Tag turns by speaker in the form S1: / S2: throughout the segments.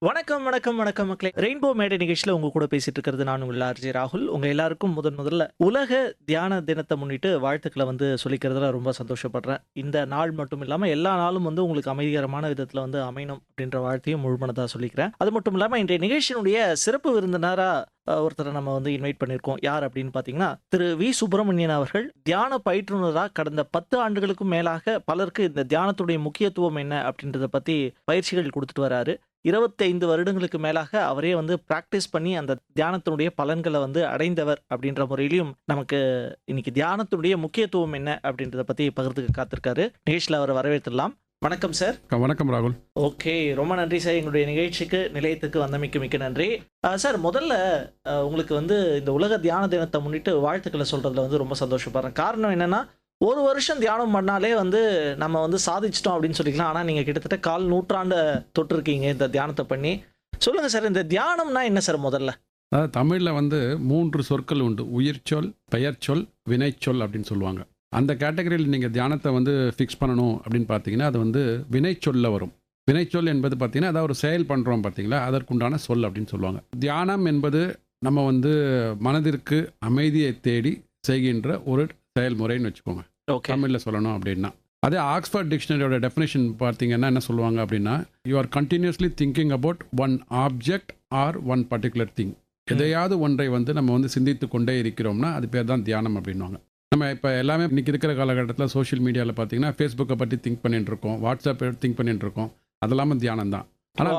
S1: வணக்கம், வணக்கம், வணக்கம் மக்களே. ரெயின்போ மேடை நிகழ்ச்சியில உங்க கூட பேசிட்டு இருக்கிறது நான் உங்கள் ஆர்ஜே ராகுல். உங்க எல்லாருக்கும் முதல்ல உலக தியான தினத்த முன்னிட்டு வாழ்த்துக்கள சொல்லிக்கிறதுல ரொம்ப சந்தோஷப்படுறேன். இந்த நாள் மட்டும் இல்லாம எல்லா நாளும் உங்களுக்கு அமைதிகரமான விதத்துல அமையணும் அப்படின்ற வாழ்த்தையும் முழுமனதா சொல்லிக்கிறேன். அது மட்டும் இல்லாம இன்றைய நிகழ்ச்சியினுடைய சிறப்பு விருந்தினரா ஒருத்தர நம்ம இன்வைட் பண்ணியிருக்கோம். யார் அப்படின்னு பார்த்தீங்கன்னா, திரு வி. சுப்பிரமணியன் அவர்கள். தியான பயிற்றுனரா கடந்த 10 ஆண்டுகளுக்கும் மேலாக பலருக்கு இந்த தியானத்துடைய முக்கியத்துவம் என்ன அப்படின்றத பத்தி பயிற்சிகள் குடுத்துட்டு வராரு. 25 வருடங்களுக்கு மேலாக அவரே பிராக்டிஸ் பண்ணி அந்த தியானத்தினுடைய பலன்கள அடைந்தவர் அப்படின்ற முறையிலும் நமக்கு இன்னைக்கு தியானத்துடைய முக்கியத்துவம் என்ன அப்படின்றத பத்தி பகிர்ந்துக்க காத்திருக்காரு. நிகழ்ச்சியில அவரை வரவேற்றுலாம். வணக்கம் சார்.
S2: வணக்கம் ராகுல்.
S1: ஓகே, ரொம்ப நன்றி சார். எங்களுடைய நிகழ்ச்சிக்கு நிலையத்துக்கு வந்தமைக்கு மிக்க நன்றி. சார், முதல்ல உங்களுக்கு இந்த உலக தியான தினத்தை முன்னிட்டு வாழ்த்துக்களை சொல்றதுல ரொம்ப சந்தோஷப்படுறேன். காரணம் என்னன்னா, ஒரு வருஷம் தியானம் பண்ணாலே நம்ம சாதிச்சிட்டோம் அப்படின்னு சொல்லிக்கலாம். ஆனா நீங்க கிட்டத்தட்ட 1/4 நூற்றாண்டு தொட்டிருக்கீங்க இந்த தியானத்தை பண்ணி. சொல்லுங்க சார், இந்த தியானம்னா என்ன சார் முதல்ல?
S2: அதாவது தமிழில் 3 சொற்கள் உண்டு. உயிர்ச்சொல், பெயர்ச்சொல், வினைச்சொல் அப்படின்னு சொல்லுவாங்க. அந்த கேட்டகரியில் நீங்கள் தியானத்தை ஃபிக்ஸ் பண்ணணும் அப்படின்னு பார்த்தீங்கன்னா, அது வினைச்சொல்ல வரும். வினைச்சொல் என்பது பார்த்தீங்கன்னா, அதாவது ஒரு செயல் பண்ணுறோம் பார்த்தீங்களா, அதற்குண்டான சொல் அப்படின்னு சொல்லுவாங்க. தியானம் என்பது நம்ம மனதிற்கு அமைதியை தேடி செய்கின்ற ஒரு செயல்முறைன்னு வச்சுக்கோங்க,
S1: ஓகே.
S2: தமிழில் சொல்லணும் அப்படின்னா. அதே ஆக்ஸ்ஃபோர்ட் டிக்ஷனரியோட டெஃபினேஷன் பார்த்தீங்கன்னா என்ன சொல்லுவாங்க அப்படின்னா, you are continuously thinking about one object or one particular thing. எதையாவது ஒன்றை நம்ம சிந்தித்து கொண்டே இருக்கிறோம்னா அது பேர் தான் தியானம் அப்படின்வாங்க. நம்ம இப்போ எல்லாமே இன்னைக்கு இருக்கிற காலகட்டத்தில் சோஷியல் மீடியாவில் பார்த்தீங்கன்னா, ஃபேஸ்புக்கை பற்றி திங்க் பண்ணிட்டு இருக்கோம், வாட்ஸ்அப் திங்க் பண்ணிட்டு இருக்கோம். அதெல்லாமல் தியானம் தான்.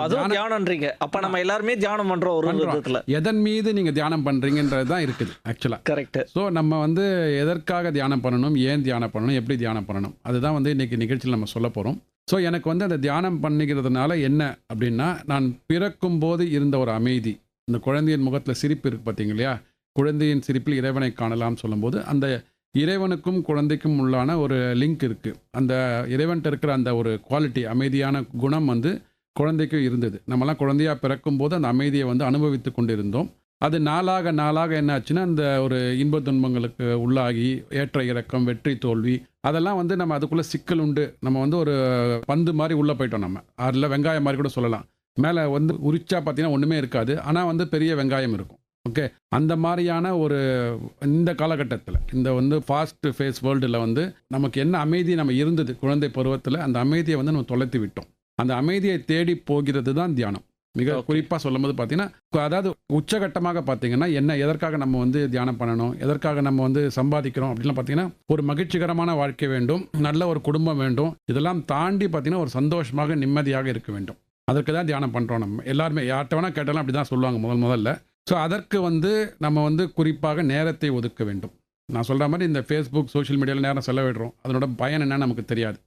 S1: அதுவும் தியானம்ன்றீங்க. அப்ப நம்ம எல்லாருமே தியானம் பண்றோம் ஒரு விதத்துல.
S2: எதன் மீது நீங்க தியானம் பண்றீங்கன்றது தான் இருக்குது ஆக்சுவலா.
S1: கரெக்ட்.
S2: ஸோ நம்ம எதற்காக தியானம் பண்ணணும், ஏன் தியானம் பண்ணணும், எப்படி தியானம் பண்ணணும், அதுதான் இன்னைக்கு நிகழ்ச்சியில் நம்ம சொல்ல போறோம். ஸோ எனக்கு அந்த தியானம் பண்ணிக்கிறதுனால என்ன அப்படின்னா, நான் பிறக்கும் போது இருந்த ஒரு அமைதி, இந்த குழந்தையின் முகத்தில் சிரிப்பு இருக்கு பார்த்தீங்க இல்லையா, குழந்தையின் சிரிப்பில் இறைவனை காணலாம் சொல்லும்போது, அந்த இறைவனுக்கும் குழந்தைக்கும் உள்ளான ஒரு லிங்க் இருக்கு. அந்த இறைவன்கிட்ட இருக்கிற அந்த ஒரு குவாலிட்டி, அமைதியான குணம் குழந்தைக்கும் இருந்தது. நம்மலாம் குழந்தையா பிறக்கும் போது அந்த அமைதியை அனுபவித்து கொண்டு இருந்தோம். அது நாளாக நாளாக என்ன ஆச்சுன்னா, அந்த ஒரு இன்ப துன்பங்களுக்கு உள்ளாகி ஏற்ற இறக்கம், வெற்றி தோல்வி, அதெல்லாம் நம்ம அதுக்குள்ளே சிக்கல் உண்டு. நம்ம ஒரு பந்து மாதிரி உள்ளே போயிட்டோம். நம்ம அதில் வெங்காயம் மாதிரி கூட சொல்லலாம். மேலே உரிச்சா பார்த்தீங்கன்னா ஒன்றுமே இருக்காது, ஆனால் பெரிய வெங்காயம் இருக்கும். ஓகே, அந்த மாதிரியான ஒரு இந்த காலகட்டத்தில் இந்த ஃபாஸ்ட் ஃபேஸ் வேர்ல்டில் நமக்கு என்ன அமைதி நம்ம இருந்தது குழந்தை பருவத்தில், அந்த அமைதியை நம்ம தொலைத்து விட்டோம். அந்த அமைதியை தேடி போகிறது தான் தியானம். மிக குறிப்பாக சொல்லும்போது பார்த்தீங்கன்னா, அதாவது உச்சகட்டமாக பார்த்தீங்கன்னா, என்ன எதற்காக நம்ம தியானம் பண்ணணும், எதற்காக நம்ம சம்பாதிக்கிறோம் அப்படின்லாம் பார்த்தீங்கன்னா, ஒரு மகிழ்ச்சிகரமான வாழ்க்கை வேண்டும், நல்ல ஒரு குடும்பம் வேண்டும், இதெல்லாம் தாண்டி பார்த்தீங்கன்னா ஒரு சந்தோஷமாக நிம்மதியாக இருக்க வேண்டும். அதற்கு தான் தியானம் பண்ணுறோம். நம்ம எல்லாருமே யார்கிட்ட வேணால் கேட்டாலும் அப்படி தான் சொல்லுவாங்க முதல்ல. ஸோ அதற்கு நம்ம குறிப்பாக நேரத்தை ஒதுக்க வேண்டும். நான் சொல்கிற மாதிரி இந்த ஃபேஸ்புக், சோஷியல் மீடியாவில் நேரம் செலவிடுறோம். அதனோட பயன் என்னன்னு நமக்கு தெரியாது.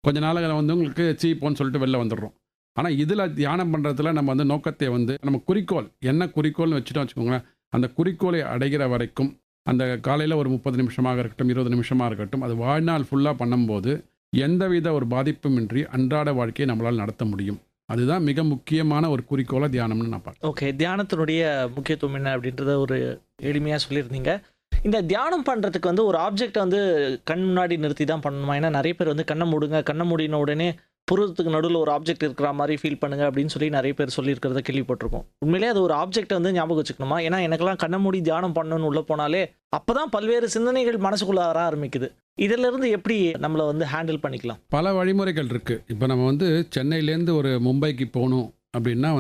S2: கொஞ்ச நாளில் உங்களுக்கு சீப்போன்னு சொல்லிட்டு வெளில வந்துடுறோம். ஆனால் இதில் தியானம் பண்ணுறதுல நம்ம நோக்கத்தை நம்ம குறிக்கோள் என்ன குறிக்கோள்னு வச்சுட்டோம் வச்சுக்கோங்களேன். அந்த குறிக்கோளை அடைகிற வரைக்கும், அந்த காலையில் ஒரு 30 நிமிஷமாக இருக்கட்டும், 20 நிமிஷமாக இருக்கட்டும், அது வாழ்நாள் ஃபுல்லாக பண்ணும்போது எந்தவித ஒரு பாதிப்புமின்றி அன்றாட வாழ்க்கையை நம்மளால் நடத்த முடியும். அதுதான் மிக முக்கியமான ஒரு குறிக்கோளை தியானம்னு நான் பார்க்குறேன்.
S1: ஓகே, தியானத்தினுடைய முக்கியத்துவம் என்ன அப்படின்றத ஒரு எளிமையாக சொல்லியிருந்தீங்க. இந்த தியானம் பண்ணுறதுக்கு ஒரு ஆப்ஜெக்டை கண் முன்னாடி நிறுத்தி தான் பண்ணணுமா? ஏன்னா நிறைய பேர் கண்ணை மூடுங்க, கண்ணை மூடின உடனே புருவத்துக்கு நடுவில் ஒரு ஆப்ஜெக்ட் இருக்கிற மாதிரி ஃபீல் பண்ணுங்க அப்படின்னு சொல்லி நிறைய பேர் சொல்லியிருக்கிறத கேள்விப்பட்டிருக்கோம். உண்மையிலே அது ஒரு ஆப்ஜெக்டை ஞாபகம் வச்சுக்கணுமா? ஏன்னா எனக்கெல்லாம் கண்ணை மூடி தியானம் பண்ணணும்னு உள்ளே போனாலே அப்போ தான் பல்வேறு சிந்தனைகள் மனசுக்குள்ள வர ஆரம்பிக்குது. இதிலிருந்து எப்படி நம்மளை ஹேண்டில் பண்ணிக்கலாம்?
S2: பல வழிமுறைகள் இருக்குது. இப்போ நம்ம சென்னையிலேருந்து ஒரு மும்பைக்கு போகணும் அப்படின்னா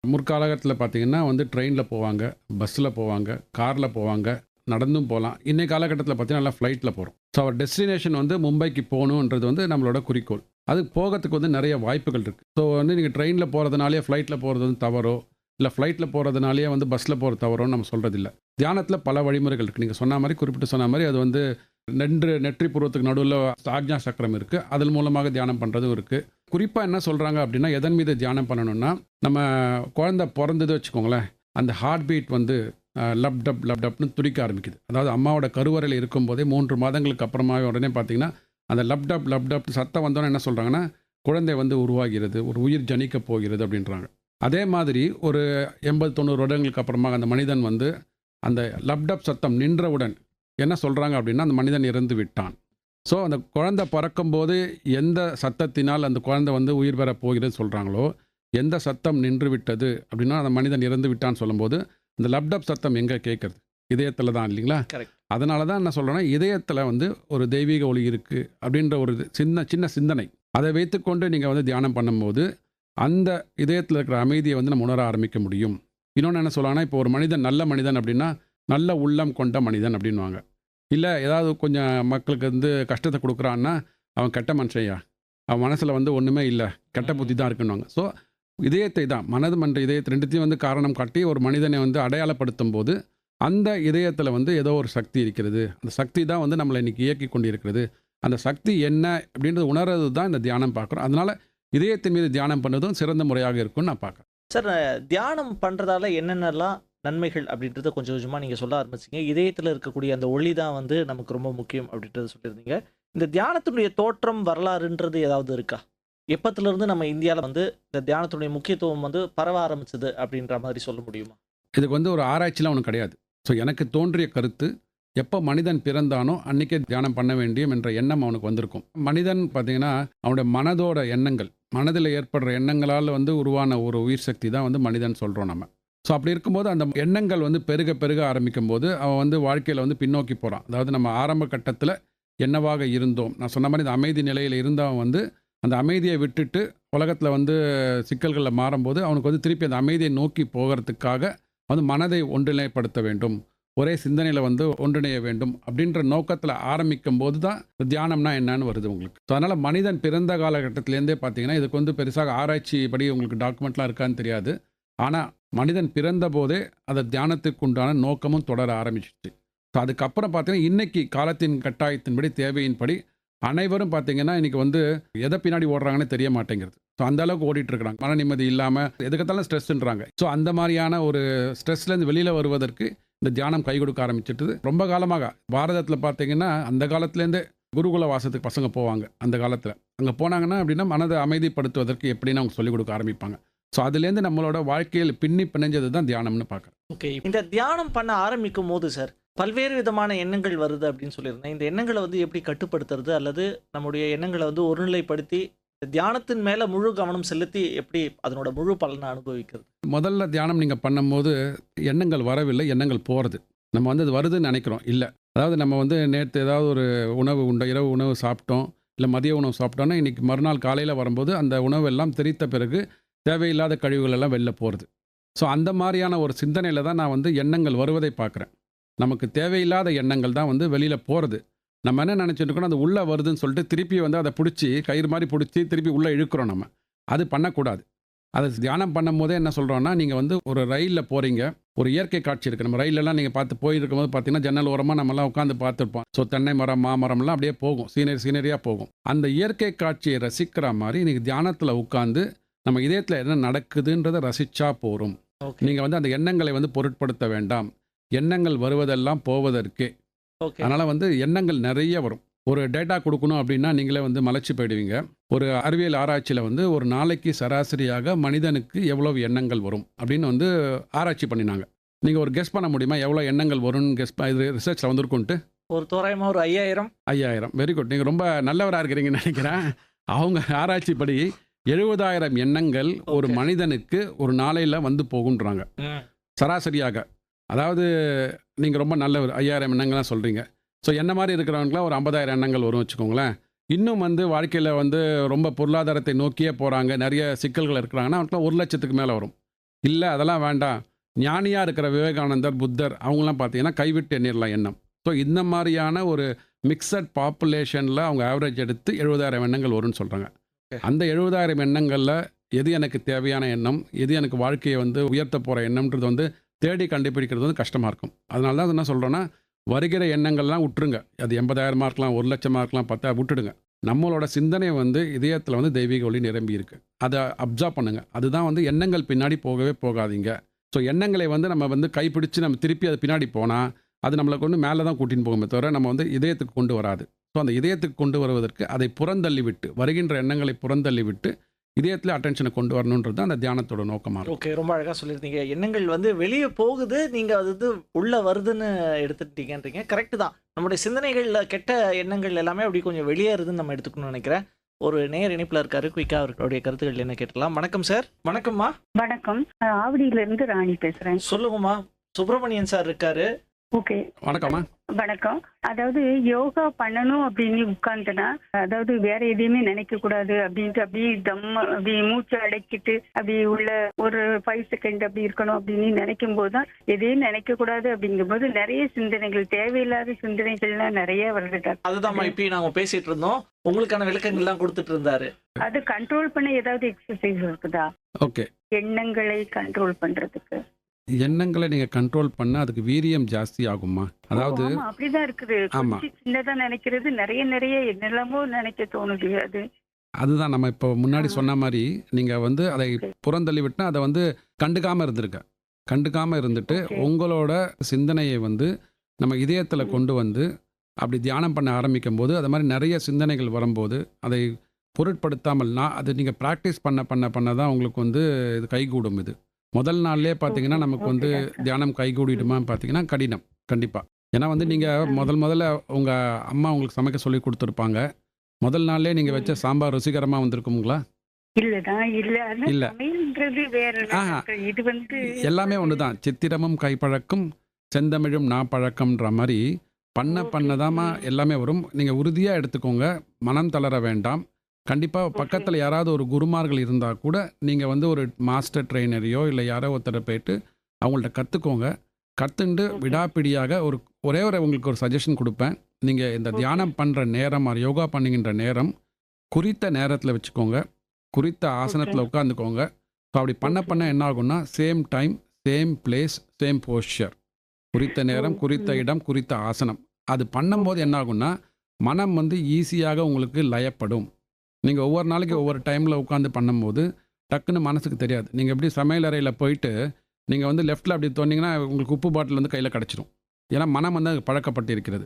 S2: முற்காலகட்டத்தில் பார்த்தீங்கன்னா ட்ரெயினில் போவாங்க, பஸ்ஸில் போவாங்க, காரில் போவாங்க, நடந்தும் போகலாம். இன்றைய காலகட்டத்தில் பார்த்தீங்கன்னா நல்லா ஃப்ளைட்டில் போகிறோம். ஸோ அவர் டெஸ்டினேஷன் மும்பைக்கு போகணுன்றது நம்மளோட குறிக்கோள். அது போகிறதுக்கு நிறைய வாய்ப்புகள் இருக்குது. ஸோ நீங்கள் ட்ரெயினில் போகிறதுனாலே ஃப்ளைட்டில் போகிறது தவறோ, இல்லை ஃப்ளைட்டில் போகிறதுனாலே பஸ்ஸில் போகிறது தவறோன்னு நம்ம சொல்கிறதில்ல. தியானத்தில் பல வழிமுறைகள் இருக்குது. நீங்கள் சொன்ன மாதிரி, குறிப்பிட்டு சொன்ன மாதிரி, அது நெற்றி பூர்வத்துக்கு நடுவில் ஆக்ஞா சக்கரம் இருக்குது, அதன் மூலமாக தியானம் பண்ணுறதும் இருக்குது. குறிப்பாக என்ன சொல்கிறாங்க அப்படின்னா, எதன் மீது தியானம் பண்ணணும்னா, நம்ம குழந்தை பிறந்தது வச்சுக்கோங்களேன், அந்த ஹார்ட் பீட் லப் டப்னு துடிக்க ஆரம்பிக்குது. அதாவது அம்மாவோட கருவறையில் இருக்கும்போதே 3 மாதங்களுக்கு அப்புறமாவே உடனே பார்த்தீங்கன்னா அந்த லப் டப் சத்தம் வந்தோன்னே என்ன சொல்கிறாங்கன்னா, குழந்தை உருவாகிறது, ஒரு உயிர் ஜனிக்க போகிறது அப்படின்றாங்க. அதே மாதிரி ஒரு 80-90 வருடங்களுக்கு அப்புறமாக அந்த மனிதன் அந்த லப் டப் சத்தம் நின்றவுடன் என்ன சொல்கிறாங்க அப்படின்னா, அந்த மனிதன் இறந்து விட்டான். ஸோ அந்த குழந்தை பிறக்கும்போது எந்த சத்தத்தினால் அந்த குழந்தை உயிர் பெற போகிறது சொல்கிறாங்களோ, எந்த சத்தம் நின்று விட்டது அப்படின்னா அந்த மனிதன் இறந்து விட்டான்னு சொல்லும்போது இந்த லப்டப் சத்தம் எங்கே கேட்குறது? இதயத்தில் தான் இல்லைங்களா?
S1: கரெக்ட்.
S2: அதனால தான் என்ன சொல்கிறேன்னா இதயத்தில் வந்து ஒரு தெய்வீக ஒளி இருக்குது அப்படின்ற ஒரு சின்ன சின்ன சிந்தனை. அதை வைத்துக்கொண்டு நீங்கள் வந்து தியானம் பண்ணும்போது அந்த இதயத்தில் இருக்கிற அமைதியை வந்து நம்ம உணர ஆரம்பிக்க முடியும். இன்னொன்று என்ன சொல்லலாம்னா இப்போ ஒரு மனிதன் நல்ல மனிதன் அப்படின்னா நல்ல உள்ளம் கொண்ட மனிதன் அப்படின்வாங்க. இல்லை ஏதாவது கொஞ்சம் மக்களுக்கு வந்து கஷ்டத்தை கொடுக்குறான்னா அவன் கெட்ட மனுஷன்யா, அவன் மனசில் வந்து ஒன்றுமே இல்லை, கெட்ட புத்தி தான் இருக்குன்னுவாங்க. ஸோ இதயத்தை தான் மனது மன்ற இதயத்தை ரெண்டுத்தையும் வந்து காரணம் காட்டி ஒரு மனிதனை வந்து அடையாளப்படுத்தும் போது அந்த இதயத்தில் வந்து ஏதோ ஒரு சக்தி இருக்கிறது. அந்த சக்தி தான் வந்து நம்மளை இன்னைக்கு இயக்கி கொண்டு இருக்கிறது. அந்த சக்தி என்ன அப்படின்றது உணர்றது தான் இந்த தியானம் பார்க்குறோம். அதனால இதயத்தின் மீது தியானம் பண்ணுறதும் சிறந்த முறையாக இருக்கும்னு நான் பார்க்குறேன்.
S1: சார், தியானம் பண்றதால என்னென்னலாம் நன்மைகள் அப்படின்றத கொஞ்சம் கொஞ்சமா நீங்க சொல்ல ஆரம்பிச்சீங்க. இதயத்துல இருக்கக்கூடிய அந்த ஒளி தான் வந்து நமக்கு ரொம்ப முக்கியம் அப்படின்றத சொல்லியிருந்தீங்க. இந்த தியானத்தினுடைய தோற்றம் வரலாறுன்றது ஏதாவது இருக்கா? எப்பத்திலிருந்து நம்ம இந்தியால வந்து இந்த தியானத்தினுடைய முக்கியத்துவம் வந்து பரவ ஆரம்பிச்சது அப்படின்ற மாதிரி சொல்ல முடியுமா?
S2: இதுக்கு வந்து ஒரு ஆராய்ச்சிலாம் ஒன்றும் கிடையாது. ஸோ எனக்கு தோன்றிய கருத்து, எப்போ மனிதன் பிறந்தானோ அன்றைக்கே தியானம் பண்ண வேண்டியும் என்ற எண்ணம் அவனுக்கு வந்திருக்கும். மனிதன் பார்த்தீங்கன்னா அவனுடைய மனதோட எண்ணங்கள், மனதில் ஏற்படுற எண்ணங்களால் வந்து உருவான ஒரு உயிர் சக்தி தான் வந்து மனிதன் சொல்கிறோம் நம்ம. ஸோ அப்படி இருக்கும்போது அந்த எண்ணங்கள் வந்து பெருக பெருக ஆரம்பிக்கும் போது அவன் வந்து வாழ்க்கையில் வந்து பின்னோக்கி போகிறான். அதாவது நம்ம ஆரம்ப கட்டத்தில் என்னவாக இருந்தோம், நான் சொன்ன மாதிரி இந்த அமைதி நிலையில் இருந்தவன் வந்து அந்த அமைதியை விட்டுட்டு உலகத்தில் வந்து சிக்கல்களில் மாறும்போது அவனுக்கு வந்து திருப்பி அந்த அமைதியை நோக்கி போகிறதுக்காக வந்து மனதை ஒன்றிணைப்படுத்த வேண்டும், ஒரே சிந்தனையில் வந்து ஒன்றிணைய வேண்டும் அப்படின்ற நோக்கத்தில் ஆரம்பிக்கும் போது தான் தியானம்னா என்னன்னு வருது உங்களுக்கு. ஸோ அதனால் மனிதன் பிறந்த காலகட்டத்திலேருந்தே பார்த்தீங்கன்னா இதுக்கு வந்து பெருசாக ஆராய்ச்சி படி உங்களுக்கு டாக்குமெண்ட்லாம் இருக்கான்னு தெரியாது. ஆனால் மனிதன் பிறந்த போதே அந்த தியானத்துக்கு உண்டான நோக்கமும் தொடர ஆரம்பிச்சிச்சு. ஸோ அதுக்கப்புறம் பார்த்தீங்கன்னா இன்னைக்கு காலத்தின் கட்டாயத்தின்படி தேவையின்படி அனைவரும் பார்த்தீங்கன்னா இன்றைக்கி வந்து எதை பின்னாடி ஓடுறாங்கன்னு தெரிய மாட்டேங்கிறது. ஸோ அந்த அளவுக்கு ஓடிட்டு இருக்கிறாங்க. மன நிம்மதி இல்லாமல் எதுக்கத்தாலும் ஸ்ட்ரெஸ்ன்றாங்க. ஸோ அந்த மாதிரியான ஒரு ஸ்ட்ரெஸ்லேருந்து வெளியில் வருவதற்கு இந்த தியானம் கை கொடுக்க ஆரம்பிச்சிட்டுது. ரொம்ப காலமாக பாரதத்தில் பார்த்தீங்கன்னா அந்த காலத்துலேருந்தே குருகுல வாசத்துக்கு பசங்க போவாங்க. அந்த காலத்தில் அங்கே போனாங்கன்னா அப்படின்னா மனதை அமைதிப்படுத்துவதற்கு எப்படின்னு அவங்க சொல்லிக் கொடுக்க ஆரம்பிப்பாங்க. ஸோ அதுலேருந்து நம்மளோட வாழ்க்கையில் பின்னி பிணைஞ்சது தான் தியானம்னு பார்க்குறேன்.
S1: ஓகே. இந்த தியானம் பண்ண ஆரம்பிக்கும் போது சார், பல்வேறு விதமான எண்ணங்கள் வருது அப்படின்னு சொல்லியிருந்தேன். இந்த எண்ணங்களை வந்து எப்படி கட்டுப்படுத்துறது, அல்லது நம்முடைய எண்ணங்களை வந்து ஒருநிலைப்படுத்தி தியானத்தின் மேல முழு கவனம் செலுத்தி எப்படி அதனோட முழு பலனை அனுபவிக்கிறது?
S2: முதல்ல தியானம் நீங்கள் பண்ணும்போது எண்ணங்கள் வரவில்லை, எண்ணங்கள் போகிறது. நம்ம வந்து அது வருதுன்னு நினைக்கிறோம். இல்லை, அதாவது நம்ம வந்து நேற்று ஏதாவது ஒரு உணவு உண்டோம், இரவு உணவு சாப்பிட்டோம், இல்லை மதிய உணவு சாப்பிட்டோன்னா இன்றைக்கி மறுநாள் காலையில் வரும்போது அந்த உணவு எல்லாம் தெரித்த பிறகு தேவையில்லாத கழிவுகள் எல்லாம் வெளில போகிறது. ஸோ அந்த மாதிரியான ஒரு சிந்தனையில் தான் நான் வந்து எண்ணங்கள் வருவதை பார்க்குறேன். நமக்கு தேவையில்லாத எண்ணங்கள் தான் வந்து வெளியில் போகிறது. நம்ம என்ன நினச்சிட்டு இருக்கோம், அது உள்ளே வருதுன்னு சொல்லிட்டு திருப்பி வந்து அதை பிடிச்சி கயிறு மாதிரி பிடிச்சி திருப்பி உள்ளே இழுக்கிறோம். நம்ம அது பண்ணக்கூடாது. அது தியானம் பண்ணும் போதே என்ன சொல்கிறோன்னா, நீங்கள் வந்து ஒரு ரயிலில் போகிறீங்க, ஒரு இயற்கை காட்சி இருக்குது. நம்ம ரயிலெல்லாம் நீங்கள் பார்த்து போயிருக்கும்போது பார்த்தீங்கன்னா ஜன்னல் ஓரமாக நம்மலாம் உட்காந்து பார்த்துருப்போம். ஸோ தென்னை மரம், மாமரம்லாம் அப்படியே போகும், சீனரியாக போகும். அந்த இயற்கை காட்சியை ரசிக்கிற மாதிரி இன்றைக்கி தியானத்தில் உட்காந்து நம்ம இதயத்தில் என்ன நடக்குதுன்றதை ரசித்தா போகிறோம். நீங்கள் வந்து அந்த எண்ணங்களை வந்து பொருட்படுத்த வேண்டாம். எண்ணங்கள் வருவதெல்லாம் போவதற்கே. அதனால் வந்து எண்ணங்கள் நிறைய வரும். ஒரு டேட்டா கொடுக்கணும் அப்படின்னா நீங்களே வந்து மலைச்சு போயிடுவீங்க. ஒரு அறிவியல் ஆராய்ச்சியில் வந்து ஒரு நாளைக்கு சராசரியாக மனிதனுக்கு எவ்வளவு எண்ணங்கள் வரும் அப்படின்னு வந்து ஆராய்ச்சி பண்ணினாங்க. நீங்கள் ஒரு கெஸ் பண்ண முடியுமா எவ்வளோ எண்ணங்கள் வரும்னு கெஸ் இது ரிசர்ச்சில் வந்திருக்குன்ட்டு?
S1: ஒரு தோராயமாக ஒரு 5000.
S2: Very good. நீங்கள் ரொம்ப நல்லவராக இருக்கிறீங்கன்னு நினைக்கிறேன். அவங்க ஆராய்ச்சிப்படி 70,000 எண்ணங்கள் ஒரு மனிதனுக்கு ஒரு நாளையில் வந்து போகுன்றாங்க சராசரியாக. அதாவது நீங்கள் ரொம்ப நல்லவர், 5000 எண்ணங்கள்லாம் சொல்கிறீங்க. ஸோ என்ன மாதிரி இருக்கிறவங்களாம் ஒரு 50,000 எண்ணங்கள் வரும் வச்சுக்கோங்களேன். இன்னும் வந்து வாழ்க்கையில் வந்து ரொம்ப பொருளாதாரத்தை நோக்கியே போகிறாங்க, நிறைய சிக்கல்கள் இருக்கிறாங்கன்னா அவங்களுக்குலாம் 1,00,000க்கு மேலே வரும். இல்லை அதெல்லாம் வேண்டாம், ஞானியாக இருக்கிற விவேகானந்தர், புத்தர் அவங்களாம் பார்த்தீங்கன்னா கைவிட்டு எண்ணிடலாம் எண்ணம். ஸோ இந்த மாதிரியான ஒரு மிக்சட் பாப்புலேஷனில் அவங்க ஆவரேஜ் எடுத்து 70,000 எண்ணங்கள் வரும்னு சொல்கிறாங்க. அந்த 70,000 எண்ணங்களில் எது எனக்கு தேவையான எண்ணம், எது எனக்கு வாழ்க்கையை வந்து உயர்த்த போகிற எண்ணம்ன்றது வந்து தேடி கண்டுபிடிக்கிறது வந்து கஷ்டமாக இருக்கும். அதனால தான் என்ன சொல்கிறோன்னா, வருகிற எண்ணங்கள்லாம் விட்டுருங்க. அது 80,000 இருக்கலாம், 1,00,000 இருக்கலாம், 10,000 விட்டுடுங்க. நம்மளோட சிந்தனை வந்து இதயத்தில் வந்து தெய்வீக ஒளி நிரம்பி இருக்குது. அதை அப்சர்வ் பண்ணுங்கள். அதுதான் வந்து எண்ணங்கள் பின்னாடி போகவே போகாதீங்க. ஸோ எண்ணங்களை வந்து நம்ம வந்து கைப்பிடிச்சு நம்ம திருப்பி அது பின்னாடி போனால் அது நம்மளை கொண்டு மேலே தான் கூட்டின்னு போகுமே தவிர நம்ம வந்து இதயத்துக்கு கொண்டு வராது. ஸோ அந்த இதயத்துக்கு கொண்டு வருவதற்கு அதை புறந்தள்ளி விட்டு, வருகின்ற எண்ணங்களை புறந்தள்ளி விட்டு இதயத்தில் அட்டென்ஷனை கொண்டு வரணுன்றது அந்த தியானத்தோட நோக்கமாக இருக்கும்.
S1: ஓகே, ரொம்ப அழகாக சொல்லியிருந்தீங்க. எண்ணங்கள் வந்து வெளியே போகுது, நீங்கள் அது வந்து உள்ளே வருதுன்னு எடுத்துட்டீங்கன்றீங்க. கரெக்டு தான். நம்முடைய சிந்தனைகளில் கெட்ட எண்ணங்கள் எல்லாமே அப்படி கொஞ்சம் வெளியேறுதுன்னு நம்ம எடுத்துக்கணும்னு நினைக்கிறேன். ஒரு நேர் இணைப்புல இருக்காரு. குயிக்கா அவருடைய கருத்துக்கள் என்ன கேட்கலாம். வணக்கம் சார். வணக்கம்மா.
S3: வணக்கம். ஆவடியில இருந்து ராணி பேசுறேன்.
S1: சொல்லுங்கம்மா. சுப்பிரமணியன் சார் இருக்காரு.
S3: ஓகே.
S2: வணக்கம்மா.
S3: வணக்கம். அதாவது யோகா பண்ணணும் அப்படின்னு உட்கார்ந்தனா, அதாவது வேற எதையுமே நினைக்க கூடாது அப்படின்ட்டு அப்படியே அப்படி மூச்சு அடைக்கிட்டு அப்படி உள்ள ஒரு 5 செகண்ட் அப்படி இருக்கணும் அப்படின்னு நினைக்கும் போதுதான் எதையும் நினைக்க கூடாது அப்படிங்கும் போது நிறைய சிந்தனைகள், தேவையில்லாத சிந்தனைகள்லாம் நிறைய வருது டாக்டர்.
S1: அதுதான்மா இப்பயும் நாங்க பேசிட்டு இருந்தோம். உங்களுக்கான விளக்கங்கள்லாம் கொடுத்துட்டு இருந்தாரு.
S3: அது கண்ட்ரோல் பண்ண ஏதாவது எக்ஸசைஸ் இருக்குதா?
S2: ஓகே.
S3: எண்ணங்களை கண்ட்ரோல் பண்றதுக்கு.
S2: எண்ணங்களை நீங்கள் கண்ட்ரோல் பண்ண அதுக்கு வீரியம் ஜாஸ்தி ஆகுமா? அதாவது
S3: ஆமா, அப்படிதான் இருக்குது.
S2: ஆமா.
S3: கொஞ்சம் சின்னதா நினைக்கிறது நிறைய என்னெல்லாமோ நினைக்க தோணுது. அது
S2: அதுதான் நம்ம இப்போ முன்னாடி சொன்ன மாதிரி நீங்கள் வந்து அதை புறந்தள்ளி விட்டா அதை வந்து கண்டுக்காமல் இருந்திருக்க. கண்டுக்காமல் இருந்துட்டு
S3: Okay.
S2: உங்களோட சிந்தனையை வந்து நம்ம இதயத்தில் கொண்டு வந்து அப்படி தியானம் பண்ண ஆரம்பிக்கும் போது அது மாதிரி நிறைய சிந்தனைகள் வரும்போது அதை பொருட்படுத்தாமல் அது நீங்கள் ப்ராக்டிஸ் பண்ண தான் உங்களுக்கு வந்து இது கைகூடும். இது முதல் நாள்லேயே பார்த்தீங்கன்னா நமக்கு வந்து
S3: Okay, doctor.
S2: தியானம் கைகூடிடுமா பார்த்தீங்கன்னா கடினம் கண்டிப்பாக. ஏன்னா வந்து நீங்கள் முதல்ல உங்கள் அம்மா உங்களுக்கு சமைக்க சொல்லி கொடுத்துருப்பாங்க. முதல் நாள்லேயே நீங்கள் வச்ச சாம்பார் ருசிகரமாக வந்திருக்குங்களா?
S3: இல்லதான் இல்ல. ஆனா
S2: இல்ல.
S3: சமையல்ன்றது வேற
S2: ஆஹா.
S3: டாக்டர். இது வந்து
S2: எல்லாமே ஒன்று தான். சித்திரமும் கைப்பழக்கம் செந்தமிழும் நாப்பழக்கம்ன்ற மாதிரி பண்ணதாமா எல்லாமே வரும். நீங்கள் உறுதியாக எடுத்துக்கோங்க. மனம் தளர வேண்டாம். கண்டிப்பாக பக்கத்தில் யாராவது ஒரு குருமார்கள் இருந்தால் கூட நீங்கள் வந்து ஒரு மாஸ்டர் ட்ரெயினரையோ இல்லை யாரோ ஒருத்தரை போயிட்டு அவங்கள்ட்ட கற்றுக்கோங்க. கற்றுண்டு விடாப்பிடியாக ஒரே உங்களுக்கு ஒரு சஜஷன் கொடுப்பேன். நீங்கள் இந்த தியானம் பண்ணுற நேரம் யோகா பண்ணுகின்ற நேரம் குறித்த நேரத்தில் வச்சுக்கோங்க. குறித்த ஆசனத்தில் உட்காந்துக்கோங்க. ஸோ அப்படி பண்ண என்ன ஆகும்னா same time same place same poster. குறித்த நேரம் குறித்த இடம் குறித்த ஆசனம். அது பண்ணும்போது என்ன ஆகும்னா மனம் வந்து ஈஸியாக உங்களுக்கு லயப்படும். நீங்கள் ஒவ்வொரு நாளைக்கு ஒவ்வொரு டைமில் உட்காந்து பண்ணும்போது டக்குன்னு மனசுக்கு தெரியாது. நீங்கள் எப்படி சமையல் அறையில் போயிட்டு நீங்கள் வந்து லெஃப்ட்டில் அப்படி தோண்டிங்கன்னா உங்களுக்கு உப்பு பாட்டில் வந்து கையில் கிடச்சிரும். ஏன்னா மனம் வந்து பழக்கப்பட்டு இருக்கிறது.